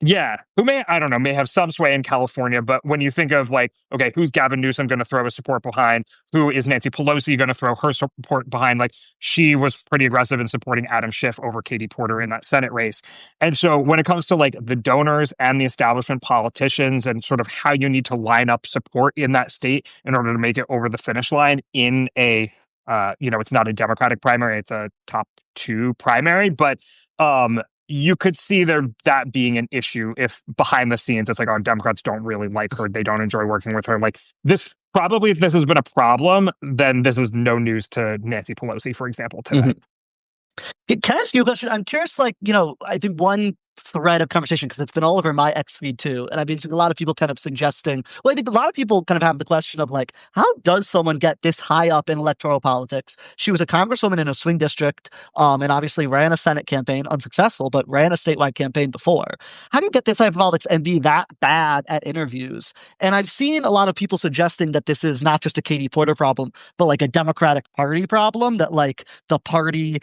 yeah, who may, I don't know, may have some sway in California, but when you think of like, okay, who's Gavin Newsom going to throw his support behind? Who is Nancy Pelosi going to throw her support behind? Like, she was pretty aggressive in supporting Adam Schiff over Katie Porter in that Senate race. And so when it comes to like the donors and the establishment politicians and sort of how you need to line up support in that state in order to make it over the finish line in it's not a Democratic primary, it's a top two primary, but you could see that being an issue if behind the scenes it's like, oh, Democrats don't really like her, they don't enjoy working with her. Like, this probably, if this has been a problem, then this is no news to Nancy Pelosi, for example, today. Hmm. Can I ask you a question? I'm curious, like, I think one thread of conversation, because it's been all over my X feed too. And I've been seeing a lot of people kind of suggesting, well, I think a lot of people kind of have the question of like, how does someone get this high up in electoral politics? She was a congresswoman in a swing district, and obviously ran a Senate campaign, unsuccessful, but ran a statewide campaign before. How do you get this type of politics and be that bad at interviews? And I've seen a lot of people suggesting that this is not just a Katie Porter problem, but like a Democratic Party problem, that like the party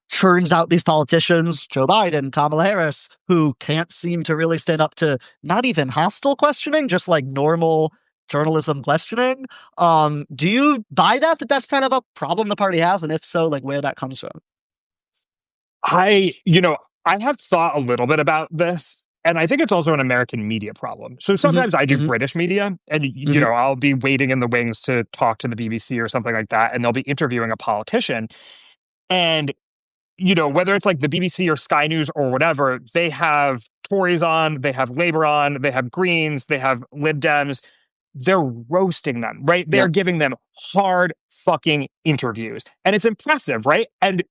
churns out these politicians, Joe Biden, Kamala Harris, who can't seem to really stand up to not even hostile questioning, just like normal journalism questioning. Do you buy that that's kind of a problem the party has? And if so, like where that comes from? I, you know, I have thought a little bit about this, and I think it's also an American media problem. So Hmm. sometimes I do Hmm. British media, and Hmm. I'll be waiting in the wings to talk to the BBC or something like that, and they'll be interviewing a politician. And whether it's like the BBC or Sky News or whatever, they have Tories on, they have Labour on, they have Greens, they have Lib Dems. They're roasting them, right? They're Yep. giving them hard fucking interviews. And it's impressive, right? And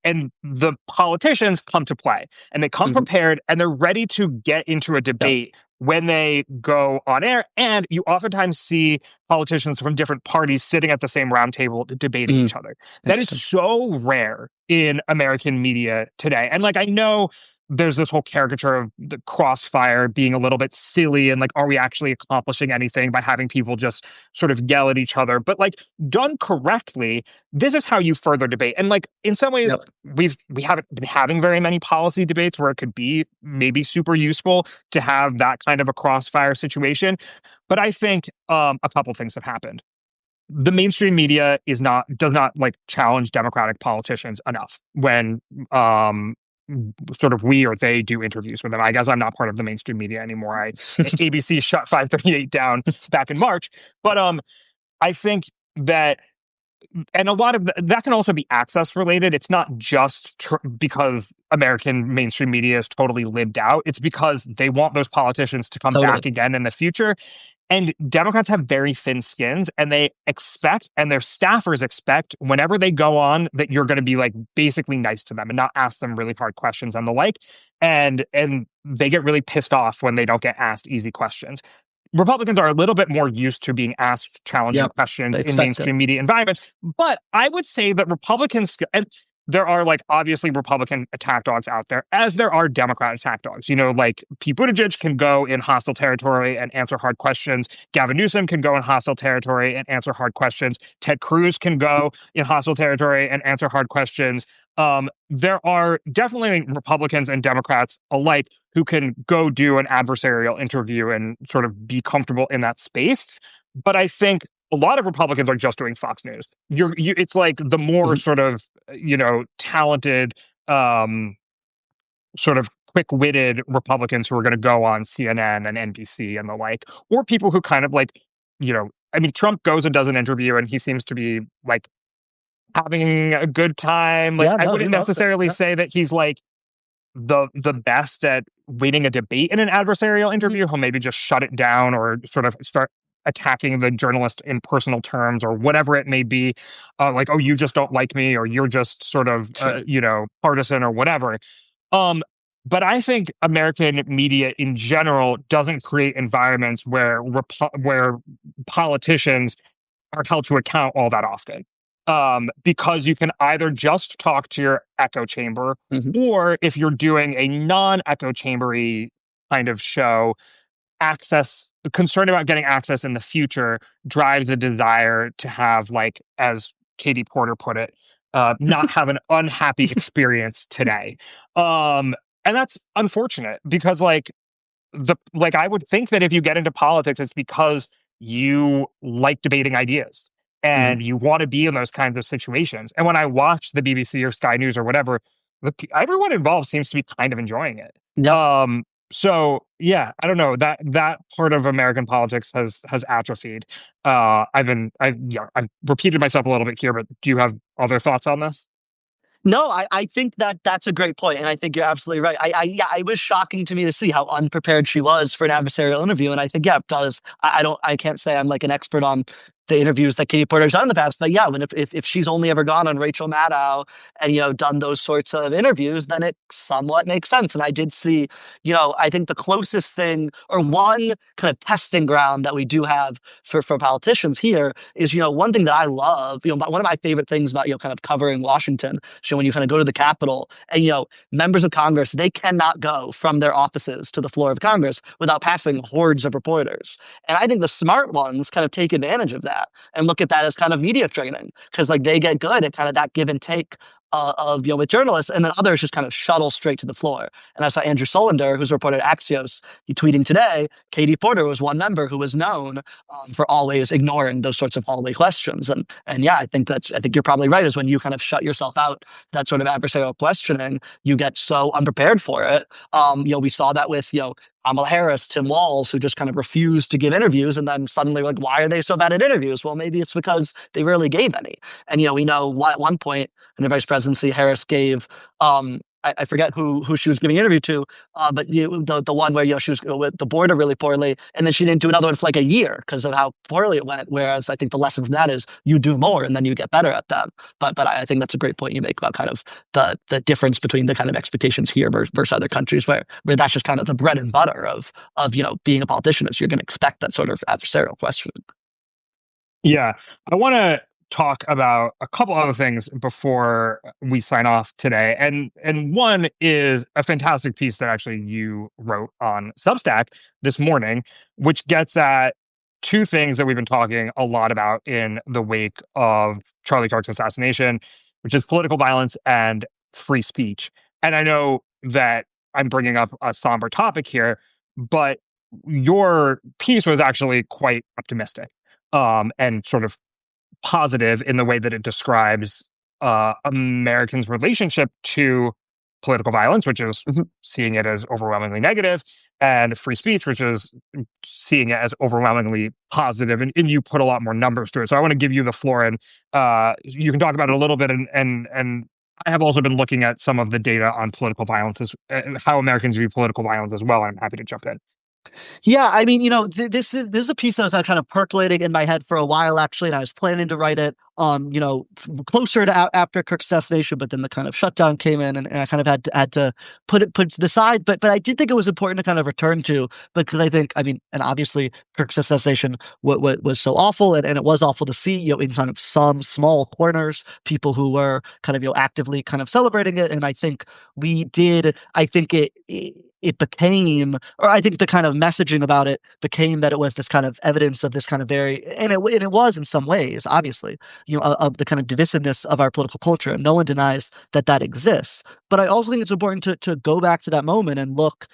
the politicians come to play, and they come Hmm. prepared, and they're ready to get into a Yep. debate when they go on air. And you oftentimes see politicians from different parties sitting at the same round table debating Hmm. each other. That is Interesting. so rare in American media today. And like, I know there's this whole caricature of the crossfire being a little bit silly, and like, are we actually accomplishing anything by having people just sort of yell at each other? But like, done correctly, this is how you further debate. And like, in some ways, Yep. we haven't been having very many policy debates where it could be maybe super useful to have that kind of a crossfire situation. But I think a couple things have happened. The mainstream media does not like challenge Democratic politicians enough when sort of we or they do interviews with them. I guess I'm not part of the mainstream media anymore. ABC shut 538 down back in March, but I think that and a lot of that can also be access related. It's not just because American mainstream media is totally lived out. It's because they want those politicians to come Totally. back again in the future. And Democrats have very thin skins, and they expect, and their staffers expect, whenever they go on, that you're going to be like basically nice to them and not ask them really hard questions and the like. And they get really pissed off when they don't get asked easy questions. Republicans are a little bit more used to being asked challenging Yep. questions They in expect it. mainstream media environments. But I would say that Republicans, and there are like obviously Republican attack dogs out there, as there are Democrat attack dogs. You know, like Pete Buttigieg can go in hostile territory and answer hard questions. Gavin Newsom can go in hostile territory and answer hard questions. Ted Cruz can go in hostile territory and answer hard questions. There are definitely Republicans and Democrats alike who can go do an adversarial interview and sort of be comfortable in that space. But I think a lot of Republicans are just doing Fox News. It's like the more Mhm. sort of, talented, sort of quick-witted Republicans who are going to go on CNN and NBC and the like, or people who kind of like, I mean, Trump goes and does an interview and he seems to be like having a good time. Like, Yeah, I no, he wouldn't loves it. necessarily Yeah. say that he's like the best at winning a debate in an adversarial Mhm. interview. He'll maybe just shut it down or sort of start attacking the journalist in personal terms or whatever it may be. Like, oh, you just don't like me, or you're just sort of, Sure. partisan or whatever. Um, but I think American media in general doesn't create environments where politicians are held to account all that often. Because you can either just talk to your echo chamber, Mhm. or if you're doing a non-echo chambery kind of show, concern about getting access in the future drives a desire to have, like, as Katie Porter put it, not have an unhappy experience today. Um, and that's unfortunate because, I would think that if you get into politics, it's because you like debating ideas Mhm. and you want to be in those kinds of situations. And when I watch the BBC or Sky News or whatever, everyone involved seems to be kind of enjoying it. Yep. So yeah, I don't know, that part of American politics has atrophied. I've repeated myself a little bit here, but do you have other thoughts on this? No, I think that that's a great point, and I think you're absolutely right. Yeah, it was shocking to me to see how unprepared she was for an adversarial interview, and I think, yeah, it does. I can't say I'm like an expert on the interviews that Katie Porter's done in the past, but yeah, when if she's only ever gone on Rachel Maddow and done those sorts of interviews, then it somewhat makes sense. And I did see, I think the closest thing or one kind of testing ground that we do have for politicians here is, one thing that I love, one of my favorite things about kind of covering Washington. So when you kind of go to the Capitol and, members of Congress, they cannot go from their offices to the floor of Congress without passing hordes of reporters. And I think the smart ones kind of take advantage of that and look at that as kind of media training because like they get good at kind of that give and take of with journalists, and then others just kind of shuttle straight to the floor. And I saw Andrew Solinder, who's reported at Axios, he tweeting today. Katie Porter was one member who was known for always ignoring those sorts of hallway questions. And yeah, I think you're probably right. Is when you kind of shut yourself out that sort of adversarial questioning, you get so unprepared for it. We saw that with Kamala Harris, Tim Walz, who just kind of refused to give interviews, and then suddenly like, why are they so bad at interviews? Well, maybe it's because they rarely gave any. And we know at one point in the vice presidency, Harris gave I forget who she was giving an interview to, but the one where she was with the border really poorly, and then she didn't do another one for like a year because of how poorly it went. Whereas I think the lesson from that is you do more and then you get better at them. But I think that's a great point you make about kind of the difference between the kind of expectations here versus other countries where that's just kind of the bread and butter of being a politician is you're going to expect that sort of adversarial questioning. Yeah, I want to talk about a couple other things before we sign off today. And one is a fantastic piece that actually you wrote on Substack this morning, which gets at two things that we've been talking a lot about in the wake of Charlie Kirk's assassination, which is political violence and free speech. And I know that I'm bringing up a somber topic here, but your piece was actually quite optimistic, and sort of positive in the way that it describes Americans' relationship to political violence, which is Mhm. seeing it as overwhelmingly negative, and free speech, which is seeing it as overwhelmingly positive. And you put a lot more numbers to it. So I want to give you the floor, and you can talk about it a little bit. And I have also been looking at some of the data on political violence, how Americans view political violence as well. And I'm happy to jump in. Yeah, I mean, this is a piece that was kind of percolating in my head for a while, actually, and I was planning to write it, closer to after Kirk's assassination, but then the kind of shutdown came in, and I kind of had to put it to the side. But I did think it was important to kind of return to, because I think, I mean, and obviously Kirk's assassination was so awful, and it was awful to see, in kind of some small corners, people who were kind of actively kind of celebrating it, and I think we did. I think it became, or I think the kind of messaging about it became that it was this kind of evidence of this kind of and it was in some ways, obviously, of the kind of divisiveness of our political culture. And no one denies that that exists. But I also think it's important to go back to that moment and look,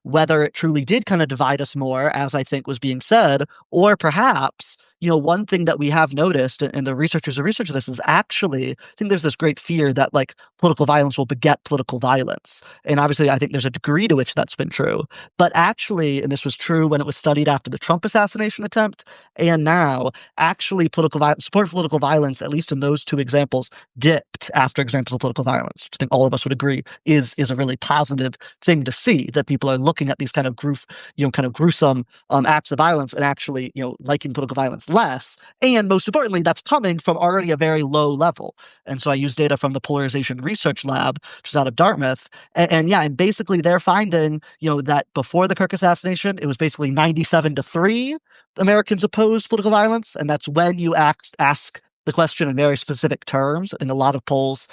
whether it truly did kind of divide us more, as I think was being said, or perhaps, one thing that we have noticed, and the researchers who research this, is actually, I think there's this great fear that like political violence will beget political violence. And obviously, I think there's a degree to which that's been true. But actually, and this was true when it was studied after the Trump assassination attempt, and now, actually, support for political violence, at least in those two examples, dipped after examples of political violence, which I think all of us would agree is a really positive thing to see, that people are looking at these kind of kind of gruesome acts of violence, and actually, liking political violence less. And most importantly, that's coming from already a very low level. And so I use data from the Polarization Research Lab, which is out of Dartmouth. And basically they're finding, that before the Kirk assassination, it was basically 97-3 Americans opposed political violence. And that's when you ask the question in very specific terms. And a lot of polls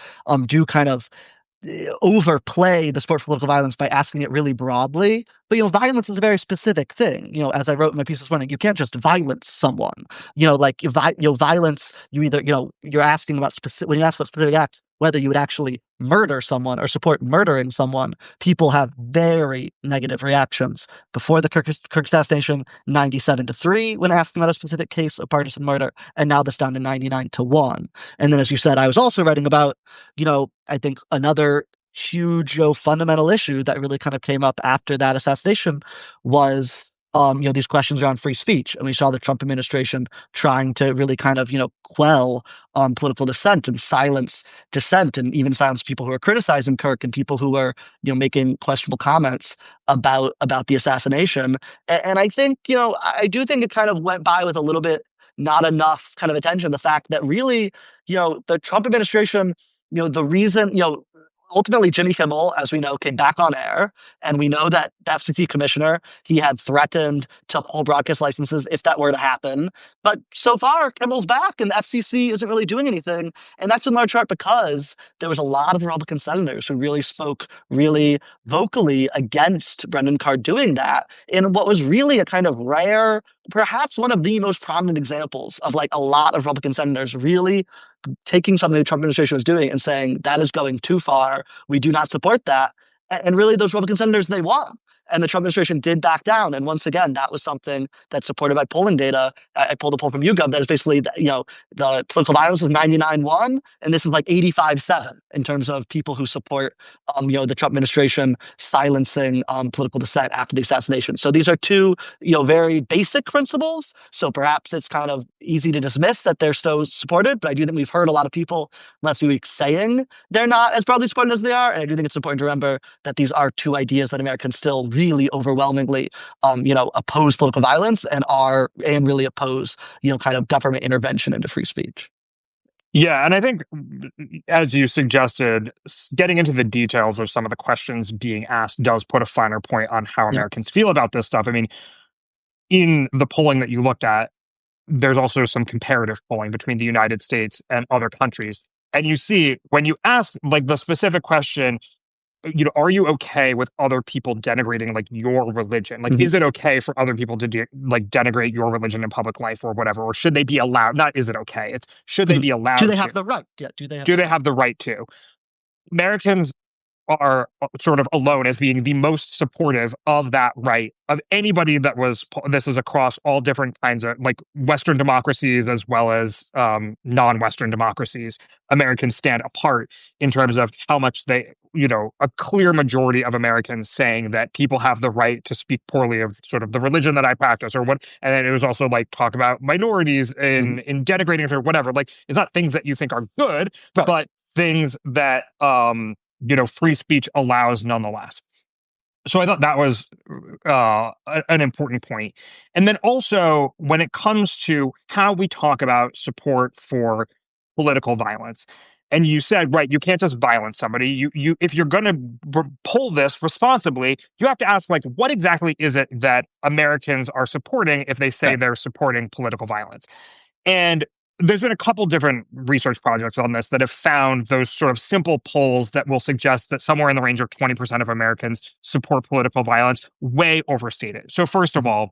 do kind of overplay the support for political violence by asking it really broadly. But violence is a very specific thing. As I wrote in my piece this morning, you can't just violence someone. Violence. You either you're asking about specific, when you ask about specific acts, whether you would actually murder someone or support murdering someone. People have very negative reactions. Before the Kirk assassination, 97-3 when asking about a specific case of partisan murder, and now that's down to 99-1. And then, as you said, I was also writing about, I think another huge, fundamental issue that really kind of came up after that assassination was, these questions around free speech. And we saw the Trump administration trying to really kind of, quell political dissent and silence dissent, and even silence people who are criticizing Kirk and people who are, making questionable comments about the assassination. And I think, I do think it kind of went by with a little bit, not enough kind of attention. The fact that really, the Trump administration, the reason, ultimately, Jimmy Kimmel, as we know, came back on air, and we know that the FCC commissioner, he had threatened to pull broadcast licenses if that were to happen. But so far, Kimmel's back, and the FCC isn't really doing anything. And that's in large part because there was a lot of Republican senators who really spoke really vocally against Brendan Carr doing that in what was really a kind of rare, perhaps one of the most prominent examples of like a lot of Republican senators really taking something the Trump administration was doing and saying that is going too far. We do not support that. And really, those Republican senators, they won. And the Trump administration did back down. And once again, that was something that's supported by polling data. I pulled a poll from YouGov that is basically, the political violence was 99-1, and this is like 85-7 in terms of people who support, the Trump administration silencing political dissent after the assassination. So these are two, very basic principles. So perhaps it's kind of easy to dismiss that they're so supported, but I do think we've heard a lot of people last few weeks saying they're not as broadly supported as they are. And I do think it's important to remember that these are two ideas that Americans still really overwhelmingly, oppose political violence and really oppose, kind of government intervention into free speech. Yeah, and I think, as you suggested, getting into the details of some of the questions being asked does put a finer point on how Yeah. Americans feel about this stuff. I mean, in the polling that you looked at, there's also some comparative polling between the United States and other countries. And you see, when you ask like the specific question, are you okay with other people denigrating like your religion? Like, Mhm. is it okay for other people to denigrate your religion in public life or whatever? Or should they be allowed? Not is it okay? It's should they Mhm. be Do allowed they to? have the right? Yeah. Do they have Do the they right? have the right to? Americans are sort of alone as being the most supportive of that right of anybody that was. This is across all different kinds of like Western democracies as well as non-Western democracies. Americans stand apart in terms of how much they a clear majority of Americans saying that people have the right to speak poorly of sort of the religion that I practice or what. And then it was also like talk about minorities Mhm. in denigrating or whatever. Like it's not things that you think are good, Right. but things that, free speech allows nonetheless. So I thought that was an important point. And then also when it comes to how we talk about support for political violence, and you said, right, you can't just violence somebody. You if you're going to pull this responsibly, you have to ask, like, what exactly is it that Americans are supporting if they say Right. they're supporting political violence? And there's been a couple different research projects on this that have found those sort of simple polls that will suggest that somewhere in the range of 20% of Americans support political violence, way overstated. So, first of Mhm. all,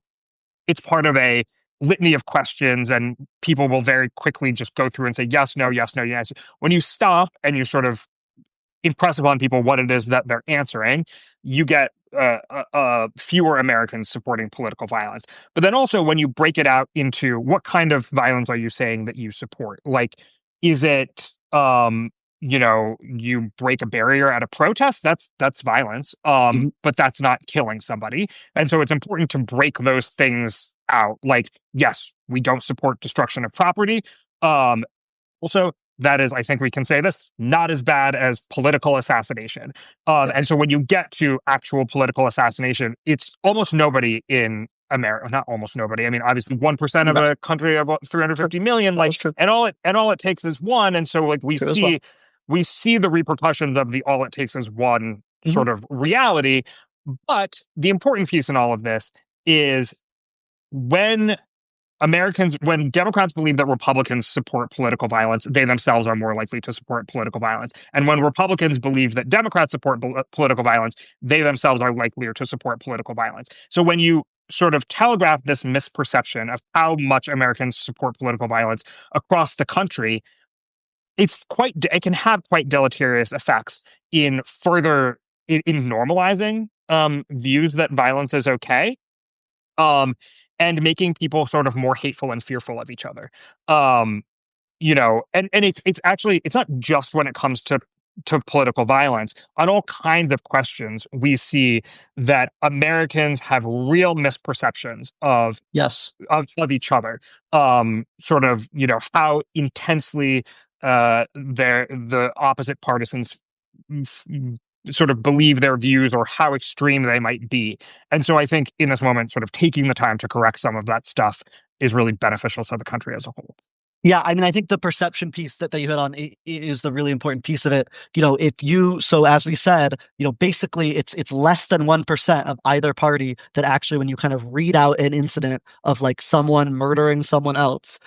it's part of a litany of questions, and people will very quickly just go through and say yes, no, yes, no, yes. When you stop and you sort of impress upon people what it is that they're answering, you get fewer Americans supporting political violence. But then also, when you break it out into what kind of violence are you saying that you support? Like, is it you break a barrier at a protest? That's violence. Mhm. But that's not killing somebody. And so it's important to break those things out. Like, yes, we don't support destruction of property. Um, also, that is, I think we can say this, not as bad as political assassination. Right. And so when you get to actual political assassination, it's almost nobody in America, not almost nobody. I mean, obviously 1% of Right. a country of about True. 350 million, That like, is true. and all it takes is one. And so like True as well. we see the repercussions of the all it takes is one Mhm. sort of reality. But the important piece in all of this is when when Democrats believe that Republicans support political violence, they themselves are more likely to support political violence. And when Republicans believe that Democrats support political violence, they themselves are likelier to support political violence. So when you sort of telegraph this misperception of how much Americans support political violence across the country, it can have quite deleterious effects in further in normalizing views that violence is okay, um, and making people sort of more hateful and fearful of each other. Um, and it's actually it's not just when it comes to political violence. On all kinds of questions, we see that Americans have real misperceptions Yes. of each other. Sort of, how intensely the opposite partisans f- sort of believe their views or how extreme they might be. And so I think in this moment, sort of taking the time to correct some of that stuff is really beneficial to the country as a whole. Yeah, I mean, I think the perception piece that you hit on is the really important piece of it. So as we said, basically it's less than 1% of either party that actually, when you kind of read out an incident of like someone murdering someone else,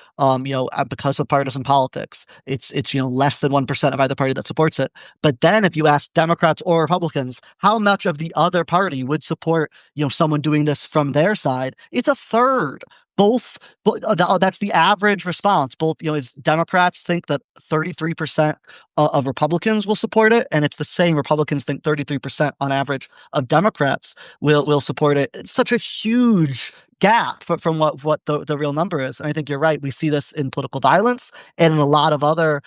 because of partisan politics, it's less than 1% of either party that supports it. But then if you ask Democrats or Republicans how much of the other party would support, someone doing this from their side, it's a third. That's the average response. Both, is Democrats think that 33% of Republicans will support it, and it's the same. Republicans think 33% on average of Democrats will support it. It's such a huge gap from what the real number is. And I think you're right. We see this in political violence and in a lot of other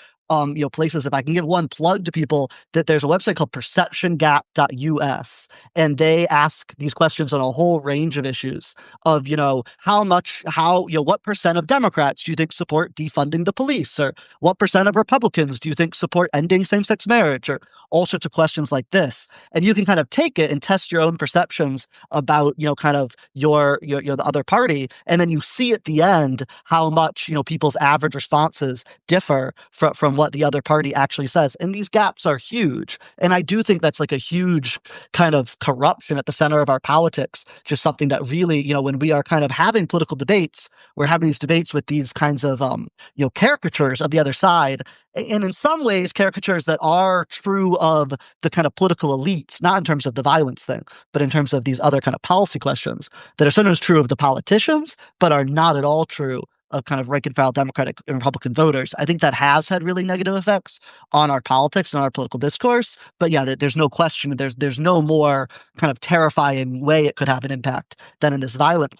places. If I can give one plug to people, that there's a website called perceptiongap.us, and they ask these questions on a whole range of issues of, what percent of Democrats do you think support defunding the police? Or what percent of Republicans do you think support ending same-sex marriage? Or all sorts of questions like this. And you can kind of take it and test your own perceptions about, kind of your the other party. And then you see at the end how much, people's average responses differ from what the other party actually says. And these gaps are huge. And I do think that's like a huge kind of corruption at the center of our politics, just something that really, when we are kind of having political debates, we're having these debates with these kinds of, caricatures of the other side. And in some ways, caricatures that are true of the kind of political elites, not in terms of the violence thing, but in terms of these other kind of policy questions that are sometimes true of the politicians, but are not at all true of kind of rank and file Democratic and Republican voters. I think that has had really negative effects on our politics and our political discourse. But yeah, there's no question. There's no more kind of terrifying way it could have an impact than in this violence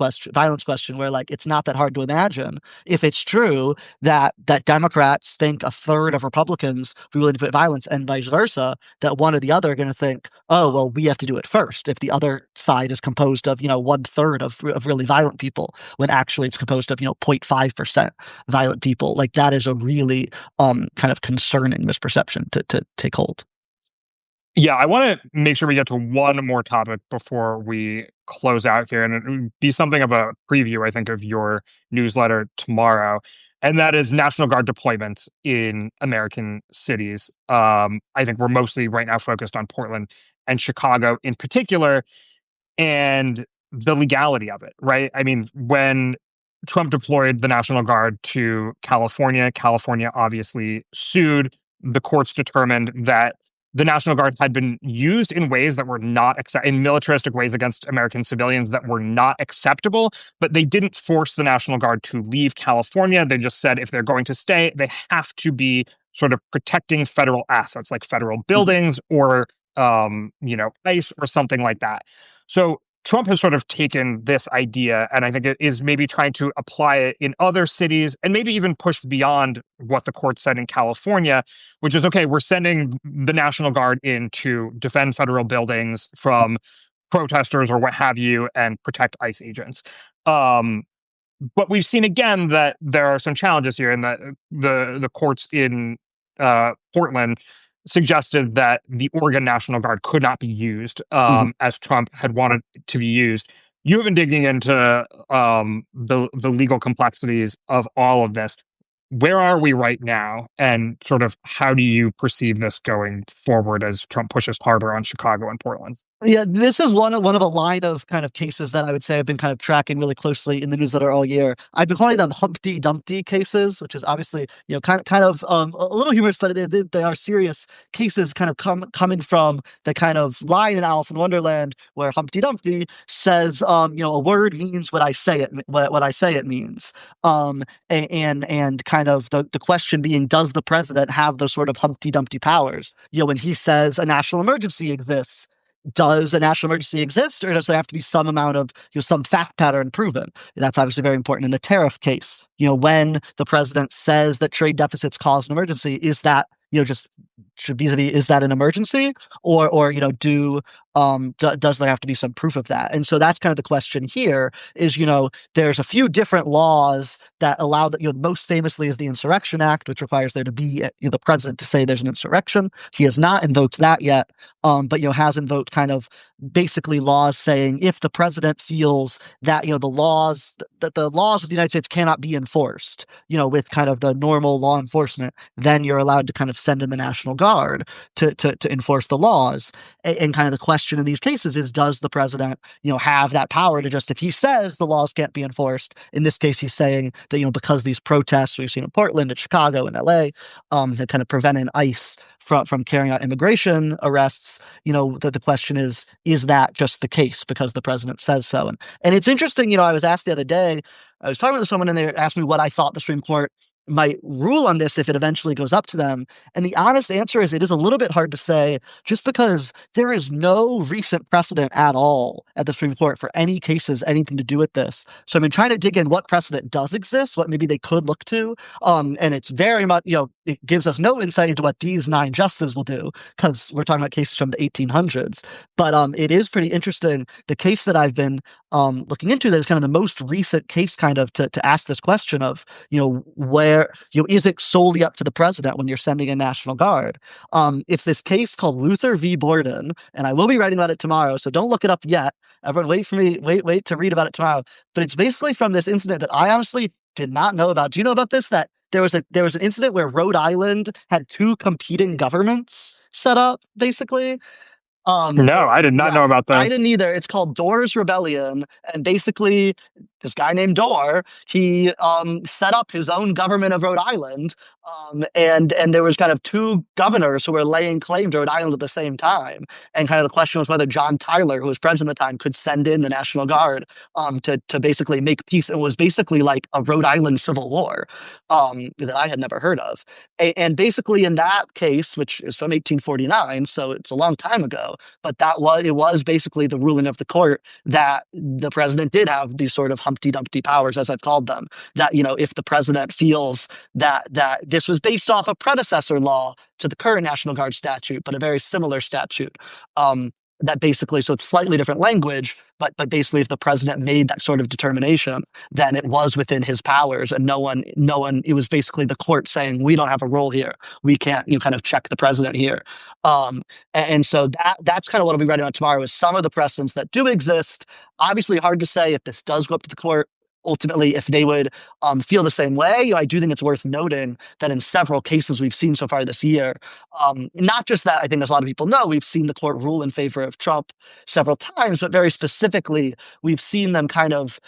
question, where like it's not that hard to imagine if it's true that Democrats think a third of Republicans are willing to put violence, and vice versa, that one or the other are going to think, oh well, we have to do it first. If the other side is composed of one third of really violent people, when actually it's composed of 0.5% violent people, like that is a really kind of concerning misperception to take hold. Yeah, I want to make sure we get to one more topic before we close out here, and it would be something of a preview, I think, of your newsletter tomorrow, and that is National Guard deployment in American cities. I think we're mostly right now focused on Portland and Chicago in particular, and the legality of it, right? I mean, when Trump deployed the National Guard to California, California obviously sued. The courts determined that the National Guard had been used in ways that were not in militaristic ways against American civilians that were not acceptable, but they didn't force the National Guard to leave California. They just said if they're going to stay, they have to be sort of protecting federal assets like federal buildings or ICE or something like that. So Trump has sort of taken this idea, and I think it is maybe trying to apply it in other cities and maybe even pushed beyond what the court said in California, which is, okay, we're sending the National Guard in to defend federal buildings from protesters or what have you and protect ICE agents. But we've seen again that there are some challenges here, and that the courts in Portland suggested that the Oregon National Guard could not be used Mhm. as Trump had wanted it to be used. You have been digging into the legal complexities of all of this. Where are we right now, and sort of how do you perceive this going forward as Trump pushes harder on Chicago and Portland? Yeah, this is one of a line of kind of cases that I would say I've been kind of tracking really closely in the newsletter all year. I've been calling them Humpty Dumpty cases, which is obviously kind of a little humorous, but they are serious cases, kind of coming from the kind of line in Alice in Wonderland where Humpty Dumpty says, a word means what I say what I say it means, and kind of the question being, does the president have those sort of Humpty Dumpty powers? When he says a national emergency exists, does a national emergency exist, or does there have to be some amount of some fact pattern proven? That's obviously very important in the tariff case. When the president says that trade deficits cause an emergency, is that just vis-a-vis, is that an emergency, or does there have to be some proof of that? And so that's kind of the question here is, there's a few different laws that allow that, most famously is the Insurrection Act, which requires there to be the president to say there's an insurrection. He has not invoked that yet, but has invoked kind of basically laws saying if the president feels that the laws of the United States cannot be enforced, with kind of the normal law enforcement, then you're allowed to kind of send in the National Guard to enforce the laws. And kind of the question in these cases is, does the president have that power to just, if he says the laws can't be enforced, in this case he's saying that because these protests we've seen in Portland and Chicago and LA have kind of prevented ICE from carrying out immigration arrests, the question is that just the case because the president says so? And it's interesting, I was asked the other day, I was talking to someone and they asked me what I thought the Supreme Court might rule on this if it eventually goes up to them. And the honest answer is it is a little bit hard to say, just because there is no recent precedent at all at the Supreme Court for any cases, anything to do with this. So I've been trying to dig in what precedent does exist, what maybe they could look to. And it's very much, it gives us no insight into what these 9 justices will do, because we're talking about cases from the 1800s. But it is pretty interesting. The case that I've been looking into that is kind of the most recent case kind of to ask this question of, where, is it solely up to the president when you're sending a National Guard? It's this case called Luther v. Borden, and I will be writing about it tomorrow, so don't look it up yet. Everyone wait to read about it tomorrow. But it's basically from this incident that I honestly did not know about. Do you know about this? That there was an incident where Rhode Island had 2 competing governments set up, basically. No, I did not Yeah, know about I this. didn't either. It's called Door's Rebellion, and basically, this guy named Door, he set up his own government of Rhode Island, and there was kind of two governors who were laying claim to Rhode Island at the same time, and kind of the question was whether John Tyler, who was president at the time, could send in the National Guard to basically make peace. It was basically like a Rhode Island Civil War that I had never heard of, and basically in that case, which is from 1849, so it's a long time ago, but it was basically the ruling of the court that the president did have these sort of Humpty Dumpty powers, as I've called them. That if the president feels that this was based off a predecessor law to the current National Guard statute, but a very similar statute. That basically, so it's slightly different language, but basically, if the president made that sort of determination, then it was within his powers, and no one. It was basically the court saying, "We don't have a role here. We can't, kind of check the president here." And so that's kind of what I'll be writing on tomorrow is some of the precedents that do exist. Obviously, hard to say if this does go up to the court. Ultimately, if they would feel the same way, I do think it's worth noting that in several cases we've seen so far this year, not just that I think as a lot of people know, we've seen the court rule in favor of Trump several times, but very specifically, we've seen them kind of,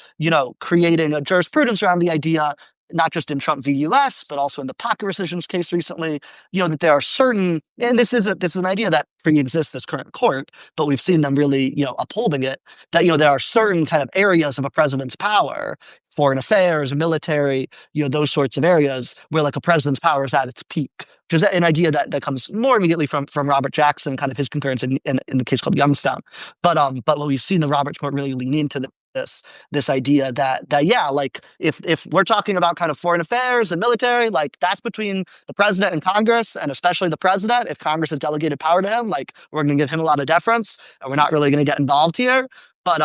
creating a jurisprudence around the idea not just in Trump v. US, but also in the pocket rescissions case recently, that there are certain, and this is an idea that pre-exists this current court, but we've seen them really, upholding it, that, there are certain kind of areas of a president's power, foreign affairs, military, those sorts of areas where like a president's power is at its peak. Which is an idea that comes more immediately from Robert Jackson, kind of his concurrence in the case called Youngstown. But what we've seen the Roberts Court really lean into this idea that yeah, like if we're talking about kind of foreign affairs and military, like that's between the president and Congress, and especially the president. If Congress has delegated power to him, like we're going to give him a lot of deference, and we're not really going to get involved here. But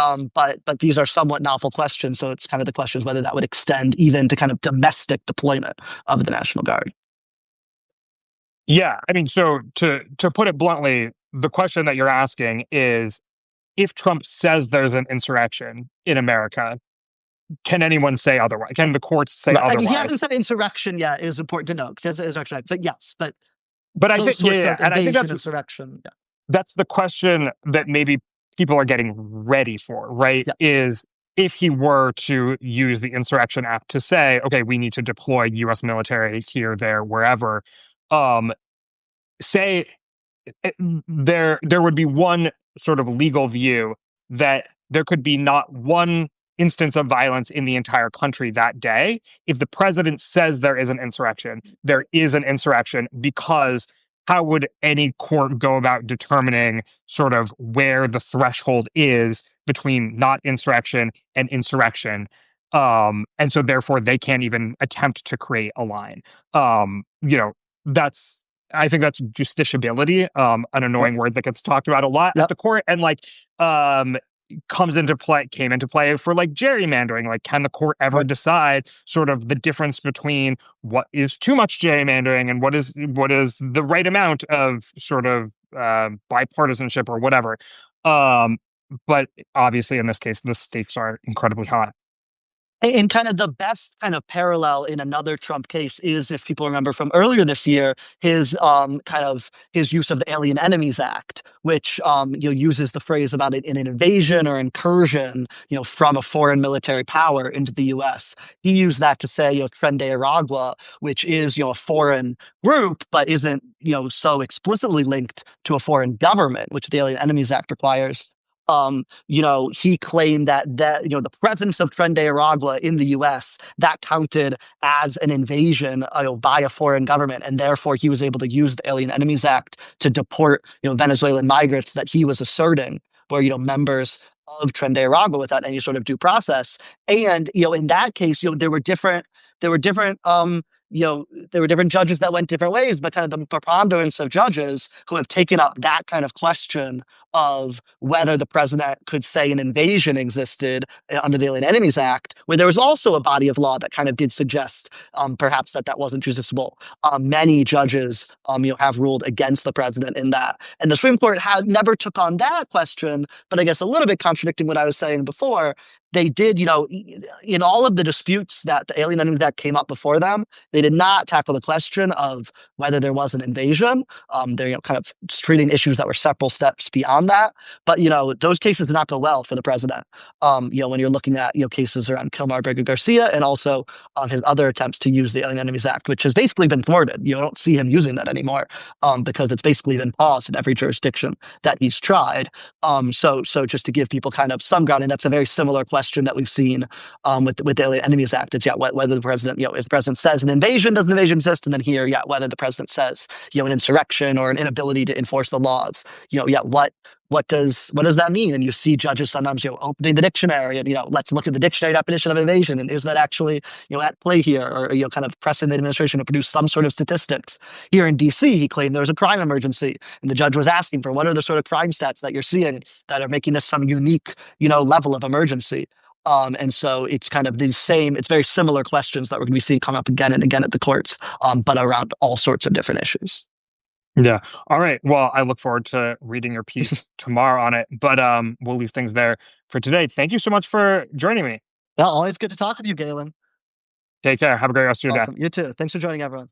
these are somewhat novel questions, so it's kind of the questions whether that would extend even to kind of domestic deployment of the National Guard. Yeah, I mean, so to put it bluntly, the question that you're asking is, if Trump says there's an insurrection in America, can anyone say otherwise? Can the courts say I mean, he otherwise? hasn't said insurrection yet. It is important to note because insurrection, but yes, but But I those think, yeah, sorts yeah, of and I think invasion, insurrection. Yeah. that's the question that maybe people are getting ready for, right? Yeah. Is if he were to use the Insurrection Act to say, okay, we need to deploy U.S. military here, there, wherever, say there would be one sort of legal view that there could be not one instance of violence in the entire country that day. If the president says there is an insurrection, there is an insurrection, because how would any court go about determining sort of where the threshold is between not insurrection and insurrection? And so therefore they can't even attempt to create a line. That's I think that's justiciability, an annoying word that gets talked about a lot at the court, and came into play for like gerrymandering. Like, can the court ever decide sort of the difference between what is too much gerrymandering and what is the right amount of sort of bipartisanship or whatever? But obviously, in this case, the stakes are incredibly high. And kind of the best kind of parallel in another Trump case is, if people remember from earlier this year, his his use of the Alien Enemies Act, which uses the phrase about an invasion or incursion, from a foreign military power into the U.S. He used that to say, Tren de Aragua, which is a foreign group, but isn't so explicitly linked to a foreign government, which the Alien Enemies Act requires. He claimed that the presence of Tren de Aragua in the U.S. that counted as an invasion by a foreign government, and therefore he was able to use the Alien Enemies Act to deport Venezuelan migrants that he was asserting were members of Tren de Aragua without any sort of due process. And in that case, there were different there were different judges that went different ways, but kind of the preponderance of judges who have taken up that kind of question of whether the president could say an invasion existed under the Alien Enemies Act, where there was also a body of law that kind of did suggest perhaps that wasn't justiciable. Many judges have ruled against the president in that. And the Supreme Court never took on that question, but I guess a little bit contradicting what I was saying before, they did, in all of the disputes that the Alien Enemies Act came up before them, they did not tackle the question of whether there was an invasion. They're kind of treating issues that were several steps beyond that. But those cases did not go well for the president. When you're looking at cases around Kilmar Berger Garcia and also his other attempts to use the Alien Enemies Act, which has basically been thwarted. You don't see him using that anymore because it's basically been paused in every jurisdiction that he's tried. So just to give people kind of some grounding, that's a very similar question that we've seen with the Alien Enemies Act. It's whether the president, if the president says an invasion, does an invasion exist? And then here, whether the president says an insurrection or an inability to enforce the laws. What does that mean? And you see judges sometimes opening the dictionary and let's look at the dictionary definition of invasion, and is that actually at play here, or kind of pressing the administration to produce some sort of statistics. Here in DC, he claimed there was a crime emergency, and the judge was asking for what are the sort of crime stats that you're seeing that are making this some unique level of emergency. And so it's kind of it's very similar questions that we're going to be seeing come up again and again at the courts, but around all sorts of different issues. Yeah. All right. Well, I look forward to reading your piece tomorrow on it, but we'll leave things there for today. Thank you so much for joining me. Well, always good to talk with you, Galen. Take care. Have a great rest of your day. Awesome. You too. Thanks for joining, everyone.